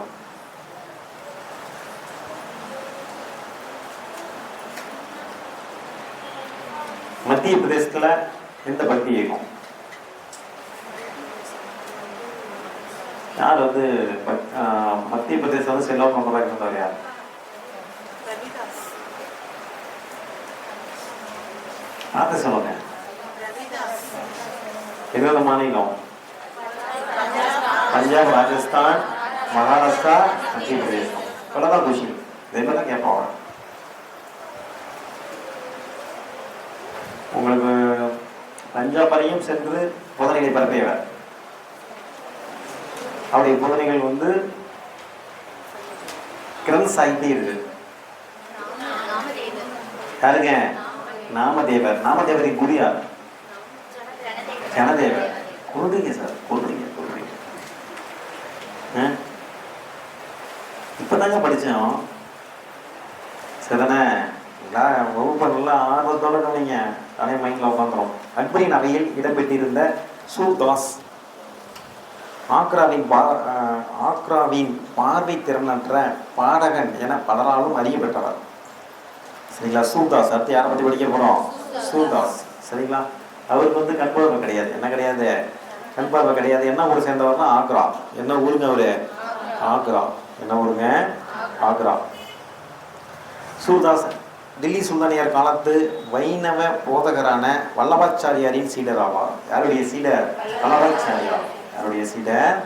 மத்திய பிரதேசத்துல எந்த பக்தி இயக்கம்? யார் வந்து மத்திய பிரதேசம் வந்து செல்வம் கொண்டதாக இருந்தவர் யார்? பார்த்து சொல்லுங்க. எந்தெந்த மாநிலம்? பஞ்சாப், ராஜஸ்தான், மகாராஷ்டிரா, மத்திய பிரதேசம். இவ்வளவுதான் குஷி. இதே மாதிரி தான் கேட்பாங்க. உங்களுக்கு பஞ்சாப் வரையும் சென்று போதனைகளை பரப்பியவர். அவருடைய போதனைகள் வந்து கிரந்த் சாஹிப்ல இருக்கு. யாருங்க? நாமதேவர். நாமதேவரின் குரு யார்? ஜனதேவர். கொடுறீங்க சார், கொடுறீங்க. இப்பதாங்க படிச்சோம். சரிதானே? எல்லாம் வகுப்பெல்லாம் ஆர்வத்தோட கவனிங்க. தானே மைண்ட்ல உட்காந்துரும். அக்பரின் அவையில் இடம்பெற்றிருந்த சூர்தாஸ் ஆக்ராவின் பார்வை திறனற்ற பாடகன் என பலராலும் அறியப்பட்டவர். சரிங்களா? சூர்தாஸ். அடுத்து யாரை பத்தி படிக்க போறோம்? சூர்தாஸ். சரிங்களா? அவருக்கு வந்து கண் பார்வை கிடையாது. என்ன கிடையாது? கண் பார்வை கிடையாது. என்ன ஊர் சேர்ந்தவர்னா ஆக்ரா. என்ன ஊருங்க அவரு? ஆக்ரா. என்ன ஊருங்க? ஆக்ரா. சூர்தாஸ் டில்லி சுல்தானியார் காலத்து வைணவ போதகரான வல்லபாச்சாரியாரின் சீடர் ஆவார். யாருடைய சீடர்? வல்லபாச்சாரியார். யாருடைய சீடர்?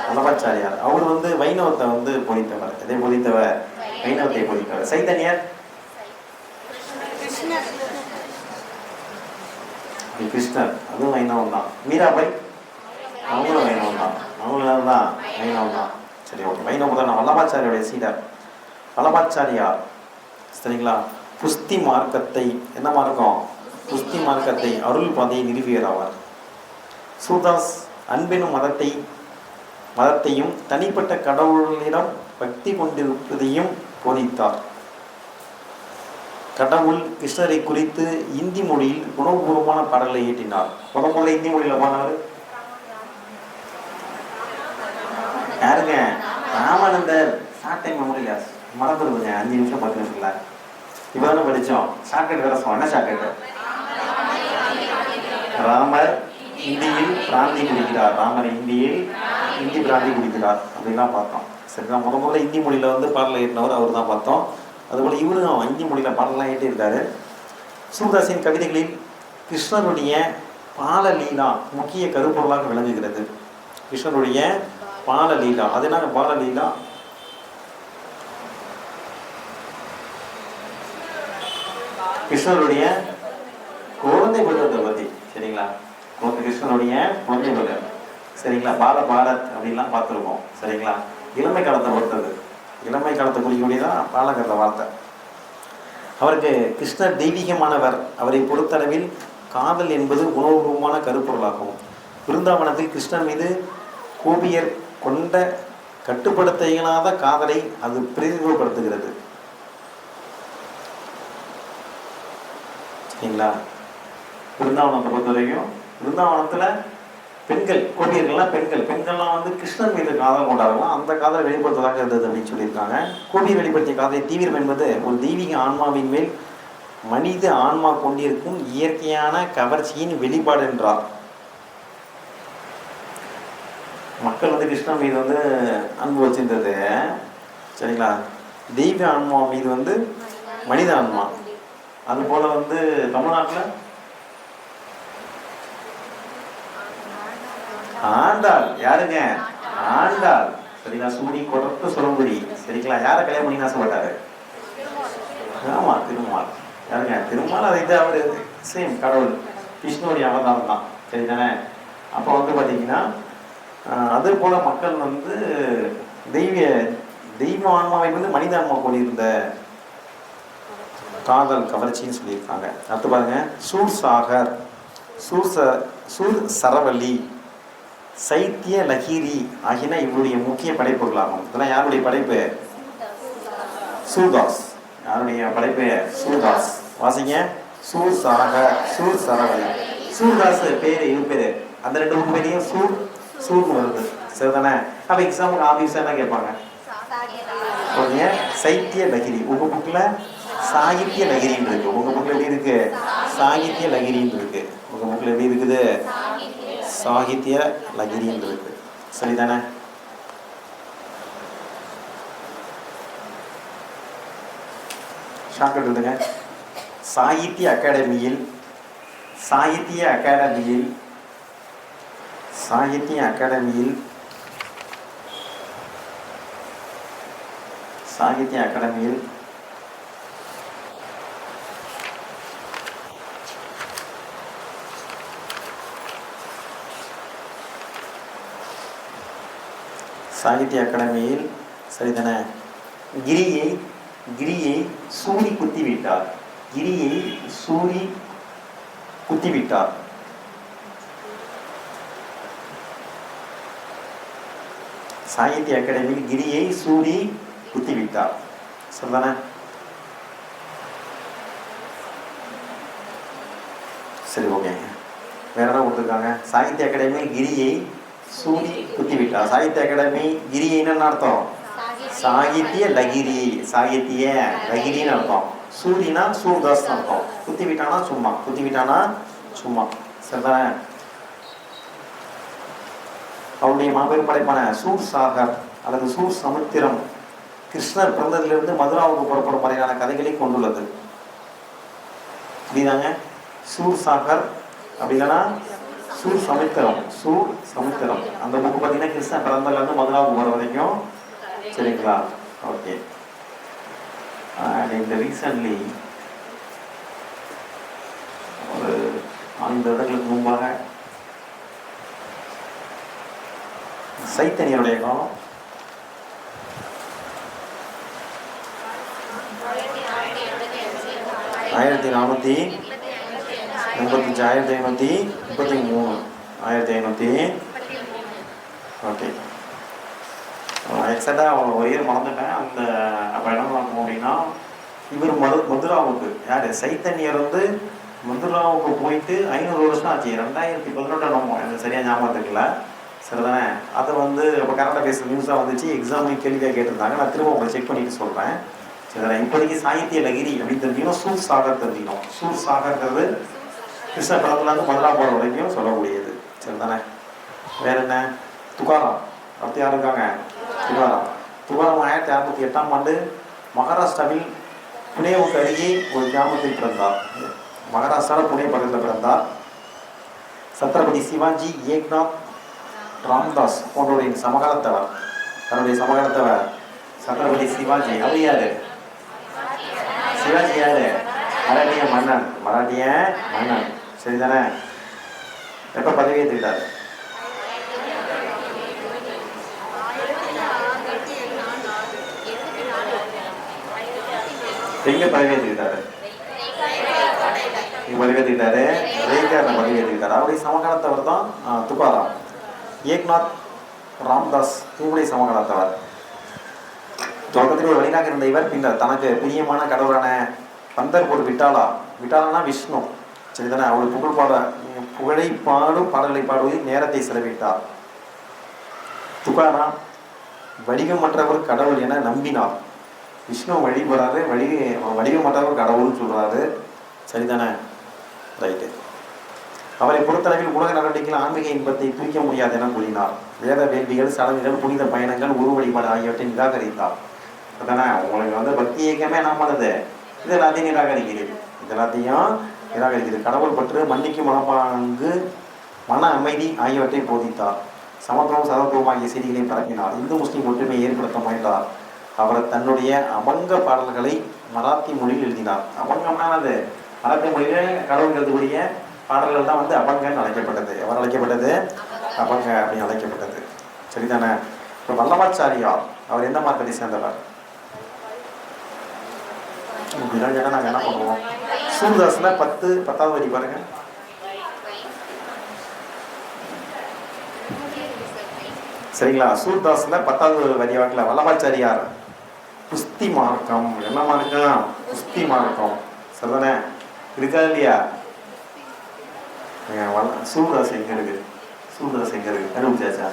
வல்லபாச்சாரியார். அவர் வந்து வைணவத்தை வந்து போதித்தவர். எதை போதித்தவர்? வைணவத்தை போதித்தவர். சைதன்யர் கிருஷ்ணர், அதுவும் வைணவம் தான். மீராபாய் அவங்களும் வைணவம் தான். அவங்களும் தான் வைணவம் தான். சரி, ஓகே. வைணவம் தான். வல்லபாச்சாரியோடைய சீடர் வல்லபாச்சாரியார். சரிங்களா? புஸ்தி மார்க்கத்தை, என்ன மார்க்கம்? புஸ்தி மார்க்கத்தை, அருள் பாதையை நிறுவியர் ஆவார். சூர்தாஸ் அன்பெனும் மதத்தையும் தனிப்பட்ட கடவுளிடம் பக்தி கொண்டிருப்பதையும் போதித்தார். கடவுள் கிருஷ்ணரை குறித்து இந்தி மொழியில் குணபூர்வமான பாடல்களை இயற்றினார். முதல்ல இந்தி மொழியில பாடினவர் யாருங்க? ராமானந்தர். ஷார்ட் டைம் மெமரியா மறந்துடுங்க. 5 நிமிஷம் 10 நிமிஷம்ல இப்பதானே படிச்சோம். ஷார்ட்கட் வேற சொன்ன. ஷார்ட்கட். ராமர் இந்தியில் பிராந்தி குடிக்கிறார். ராமர் இந்தியில் இந்தி பிராந்தி குடிக்கிறார் அப்படின்லாம் பார்த்தோம். சரிங்களா? முதல்ல இந்தி மொழியில வந்து பாடலை ஏற்றினவர் அவர் தான் பார்த்தோம். அதுபோல் இவரும் இந்தி மொழியில பாடலாம் ஏற்றிருக்காரு. சூர்தாஸின் கவிதைகளில் கிருஷ்ணருடைய பாலலீலா முக்கிய கருப்பொருளாக விளங்குகிறது. கிருஷ்ணருடைய பாலலீலா. அது என்ன பாலலீலா? கிருஷ்ணருடைய குழந்தை பருவத்தை பத்தி. சரிங்களா? கிருஷ்ணனுடைய குழந்தை பருவம். சரிங்களா? பாரத் அப்படின்லாம் பார்த்துருக்கோம். சரிங்களா? இளமை காலத்தை பொறுத்தது. இளமை காலத்தை குறிக்கக்கூடியதான் பாலகர்த வார்த்தை. அவருக்கு கிருஷ்ணர் தெய்வீகமானவர். அவரை பொறுத்தளவில் காதல் என்பது உணர்வுபூர்வமான கருப்பொருளாகும். பிருந்தாவனத்தில் கிருஷ்ணன் மீது கோபியர் கொண்ட கட்டுப்படுத்த இயலாத காதலை அது பிரதிநிதிப்படுத்துகிறது. சரிங்களா? பிருந்தாவனத்தை பொறுத்த வரைக்கும் பிருந்தாவனத்துல பெண்கள், கோபியர்கள்லாம் பெண்கள்லாம் வந்து கிருஷ்ணன் மீது காதல் கொண்டாடலாம். அந்த காதலை வெளிப்படுத்துவதாக இருந்தது அப்படின்னு சொல்லியிருக்காங்க. கோபியர் வெளிப்படுத்திய காதலை தீவிரம் என்பது ஒரு தெய்வீக ஆன்மாவின் மேல் மனித ஆன்மா கொண்டிருக்கும் இயற்கையான கவர்ச்சியின் வெளிப்பாடு என்றார். மக்கள் வந்து கிருஷ்ணன் மீது வந்து அன்பு வச்சிருந்தது. சரிங்களா? தெய்வ ஆன்மா மீது வந்து மனித ஆன்மா. அது போல வந்து தமிழ்நாட்டில் ஆண்டாள். யாருங்க? ஆண்டாள். சரிங்களா? சூடி கொடத்து சுரங்குடி. சரிங்களா? யாரை கல்யாணம் பண்ணி ஆசைப்பட்டாரு? ஆமா, திருமால். யாருங்க? திருமால். அது இது அவரு சேம் கடவுள் விஷ்ணுடைய அவதாரம் தான். சரிதானே? அப்போ வந்து பார்த்தீங்கன்னா அதே போல மக்கள் வந்து தெய்வ ஆன்மாவை வந்து மனித ஆன்மா கொண்டிருந்த காதல் கவர்ச்சின்னு சொல்லியிருக்காங்க. அடுத்து பாருங்க, சூர் சரவல்லி. சைத்திய லகிரி ஆகியன இவருடைய முக்கிய படைப்புகளாகும். இதெல்லாம் யாருடைய படைப்பு? சூர்தாஸ். யாருடைய படைப்பு? சூர்தாஸ். வாசிங்க. சூர் சரவணி. சூர்தாஸ் பேரு, இவர் பேரு. அந்த ரெண்டு புக்கு பேரையும் சூர்னு வருது. சரிதானே? அப்ப எக்ஸாம்பிள் ஆபீஸா என்ன கேட்பாங்க? ஓகே. சைத்திய லகிரி. உங்க புக்ல சாகித்ய லகிரின்னு இருக்கு. உங்க புக்ல எப்படி இருக்கு? சாகித்ய லகிரின்னு இருக்கு. உங்க புக்ல எப்படி இருக்குது? சாகித்ய லகிரின்னு இருக்கு. சரிதானே? ஷார்ட்கட் எழுதுங்க. சாகித்ய அகாடமியில் சரிதானே? கிரியை சூரி குத்திவிட்டார். சாகித்ய அகாடமியில் கிரியை சூரி குத்திவிட்டார். சரிதானே? சரி, ஓகே. வேற என்ன கொடுத்துருக்காங்க? சாகித்ய அகாடமியில் கிரியை சூரி குத்திவிட்டார். சாகித்ய அகாடமி கிரின்னு என்ன அர்த்தம்? சாகித்ய லகிரின்னு அர்த்தம். சூரினா சூர்தாஸ் அர்த்தம். குத்திவிட்டானா சும்மா. சரிதானே? அவருடைய மாபெரும் படைப்பான சூர் சாகர் அல்லது சூர் சமுத்திரம் கிருஷ்ணர் பிறந்ததிலிருந்து மதுராவுக்கு புறப்படும் வரையிலான கதைகளை கொண்டுள்ளது. அப்படிதாங்க. சூர் சாகர் அப்படி இல்லைன்னா சூர் சமுத்திரம். அந்த புக்கு பார்த்தீங்கன்னா கிருஷ்ணன் பிறந்ததுல இருந்து மதுராவுக்கு போகிற வரைக்கும். சரிங்களா? ஓகே. இந்த ரீசன்ட்லி ஒரு 5 வருடங்களுக்கு முன்பாக சைத்தன்யருடைய காலம் 1485 1533 ஓகே. எக்ஸாக்டாக ஒரு இயர் மறந்துட்டேன். அந்த அப்போ என்ன பார்க்கணும் அப்படின்னா, இவர் மதுராவுக்கு யார்? சைத்தன்யர் வந்து மதுராவுக்கு போயிட்டு 500 வருஷம் ஆச்சு. 2018 நம்ம எனக்கு சரியாக ஞாபகம் இருக்குல்ல. சரிதானே? அதை வந்து இப்போ கரெக்டாக பேசுகிற நியூஸாக வந்துச்சு. எக்ஸாம் கேள்வியாக கேட்டிருந்தாங்க. நான் திரும்ப உங்களை செக் பண்ணிட்டு சொல்கிறேன். சரிதானே? இப்போதைக்கு சாகித்ய லகிரி அப்படின்னு தெரிஞ்சுக்கணும். சூர் சாகர் தெரிஞ்சுக்கணும். சூர் சாகர்ங்கிறது கிருஷ்ண பிறந்ததுலேருந்து மதுரா போகிற வரைக்கும் சொல்லக்கூடியது. சரிதானே? வேற என்ன? துகாராம். அடுத்து யார் இருக்காங்க? துகாராம் 1608ஆம் ஆண்டு மகாராஷ்டிராவில் புனேவுக்கு அருகே ஒரு கிராமத்தில் பிறந்தார். மகாராஷ்டிராவில் புனே பக்கத்தில் பிறந்தார். சத்ரபதி சிவாஜி, ஏக்நாத், ராம்தாஸ் போன்றோரின் சமகாலத்தவர். தன்னுடைய சமகாலத்தவர் சத்ரபதி சிவாஜி. அவர் யாரு? சிவாஜி யாரு? மராட்டிய மன்னன். சரிதானே? எப்ப பதவி ஏற்றுக்கிட்டார்? எங்க பதவி ஏற்றுக்கிட்டாரு? ரேகார்ல பதவி ஏற்றுக்கிட்டாரு. அவருடைய சமகாலத்தவர் தான் துகாராம். ஏக்நாத், ராம்தாஸ் இவருடைய சமகாலத்தவர். தொடக்கத்தில் வழியாக இருந்த இவர் பின்னர் தனக்கு பிரியமான கடவுளான பந்தர்பூர் விட்டாலானா விஷ்ணு. சரிதானே? அவருடைய புகழை பாடும் பாடல்களை பாடுவதில் நேரத்தை செலவிட்டார். துகாராம் வடிவமற்றவர் கடவுள் என நம்பினார். விஷ்ணு வழிபடுறாரு, வடிவமற்றவர் கடவுள்னு சொல்றாரு. சரிதானே? ரைட்டு. அவரை பொறுத்தளவில் உலக நடவடிக்கைகள் ஆன்மீக இன்பத்தை தூக்க முடியாது என கூறினார். வேத வேள்விகள், சடங்குகள், புனித பயணங்கள், உரு வழிபாடு ஆகியவற்றை நிராகரித்தார். அதானே? உங்களுக்கு வந்து பக்தி இயக்கமே என்ன பண்ணுது? இது எல்லாத்தையும் நிராகரிக்குது. கடவுள் பற்று, மன்னிக்கும் மனப்பாங்கு, மன அமைதி ஆகியவற்றை போதித்தார். சமத்துவம், சதத்துவம் ஆகிய செய்திகளை பரப்பினார். இந்து முஸ்லீம் ஒற்றுமையை ஏற்படுத்த முயன்றார். அவர் தன்னுடைய அபங்க பாடல்களை மராத்தி மொழியில் எழுதினார். அபங்கம்னா அது மராத்தி மொழியில கடவுள் எழுதக்கூடிய பாடல்கள் தான் வந்து அபங்கன்னு அழைக்கப்பட்டது. எவர் அழைக்கப்பட்டது? அபங்க அப்படின்னு அழைக்கப்பட்டது. சரிதானே? இப்போ வல்லபாச்சாரியார் அவர் எந்த மார்க்கத்தை சேர்ந்தவர்? இப்படிலாம் கேட்டால் நாங்கள் என்ன பண்ணுவோம்? சூர்தாஸ்ல 10வது வரி பாருங்க. சரிங்களா? சூர்தாஸ்ல 10வது வரி வாக்கில் வல்லபாச்சாரியார் குஸ்தி மார்க்கம். என்ன மார்க்கம்? குஸ்தி மார்க்கம். சரிதானே? இருக்கா இல்லையா? சூர்தாஸ் எங்க இருக்கு? சூர்தாஸ் எங்க இருக்கு? கண்டுபிடிச்சாச்சா?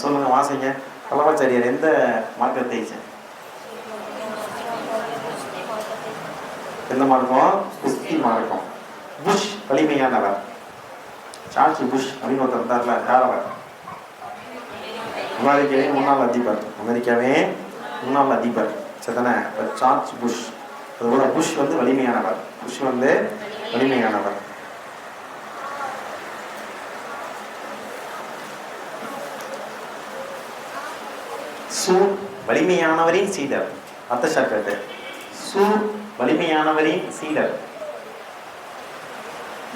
சொல்லுங்க, வாசிங்க. வல்லபாச்சாரியார் எந்த மார்க்கத்தை? எந்த மார்க்கம்? குஸ்தி மார்க்கம். புஷ் வலிமையானவர். சார்ஜ் புஷ் அப்படின்னு ஒருத்தர் இருந்தார்ல, யார் அவர்? அமெரிக்காவே முன்னாள் அதிபர். அமெரிக்காவே முன்னாள் அதிபர். சரிதானே? Charge push. அதுபோல புஷ் வந்து வலிமையானவர். புஷ் வந்து வலிமையானவர். சூர் வலிமையானவரின் சீடர். அர்த்த ஷார்ட்கட்டு. சூர் வலிமையானவரின் சீடர்.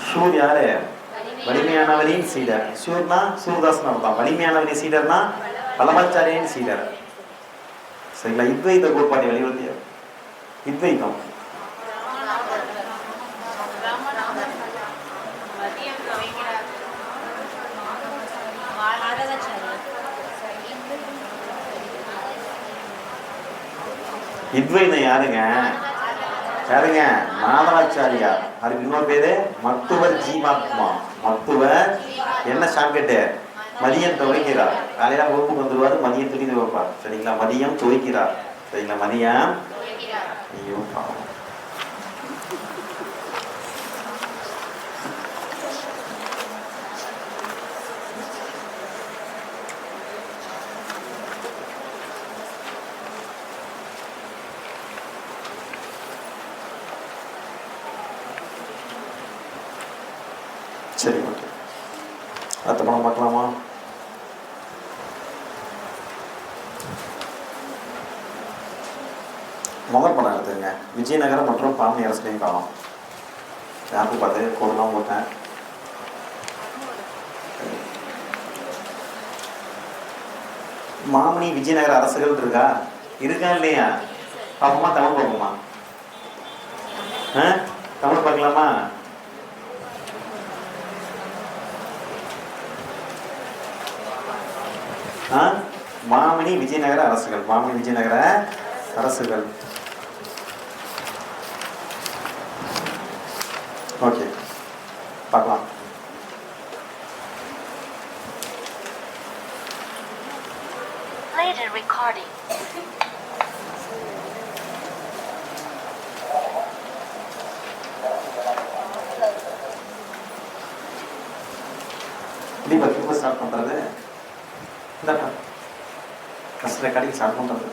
சூர் யாரு? வலிமையானவரின் சீடர். சூர்னா சூர்தாஸ் அர்த்தம். வலிமையானவரின் சீடர்னா வல்லபாச்சாரியின் சீடர். சரிங்களா? இத்வைத கோட்பாட்டை வலியுறுத்திய இத்வைதம். இத்வைதம் யாருங்க? யாருங்க? மாதவாச்சாரியார். அதுக்கு இன்னொரு பேரு மத்துவர் ஜீவாத்மா. மத்துவர் என்ன ஷார்ட்கட்டு? மதியம் துவைக்கிறார். காலையில வகுப்புக்கு வந்துடுவார், மதியம் துணி துவைப்பார். சரிங்களா? மதியம் துவைக்கிறார். சரிங்களா? மதியம். ஐயோ பாவம். சரி, ஓகே. அடுத்த படம் பார்க்கலாமா? முதல் படம் எடுத்துங்க. விஜயநகரம் மற்றும் பாமணி அரசுலையும் காலம். யாருக்கு பார்த்து கோடெல்லாம் போட்டேன். மாமணி விஜயநகர அரசுகள் இருக்கா? இருக்கா இல்லையா? பார்ப்போமா? தமிழ் பார்ப்போமா? தமிழ் பார்க்கலாமா? மாமணி விஜயநகர அரசுகள். மாமணி விஜயநகர அரசுகள். ஓகே, பார்க்கலாம். Later recording. தீபக் எப்போ ஸ்டார்ட் பண்ணுறது? இந்த ஃபஸ்ட் ரெக்கார்டிங் ஸ்டார்ட் பண்ணுறது.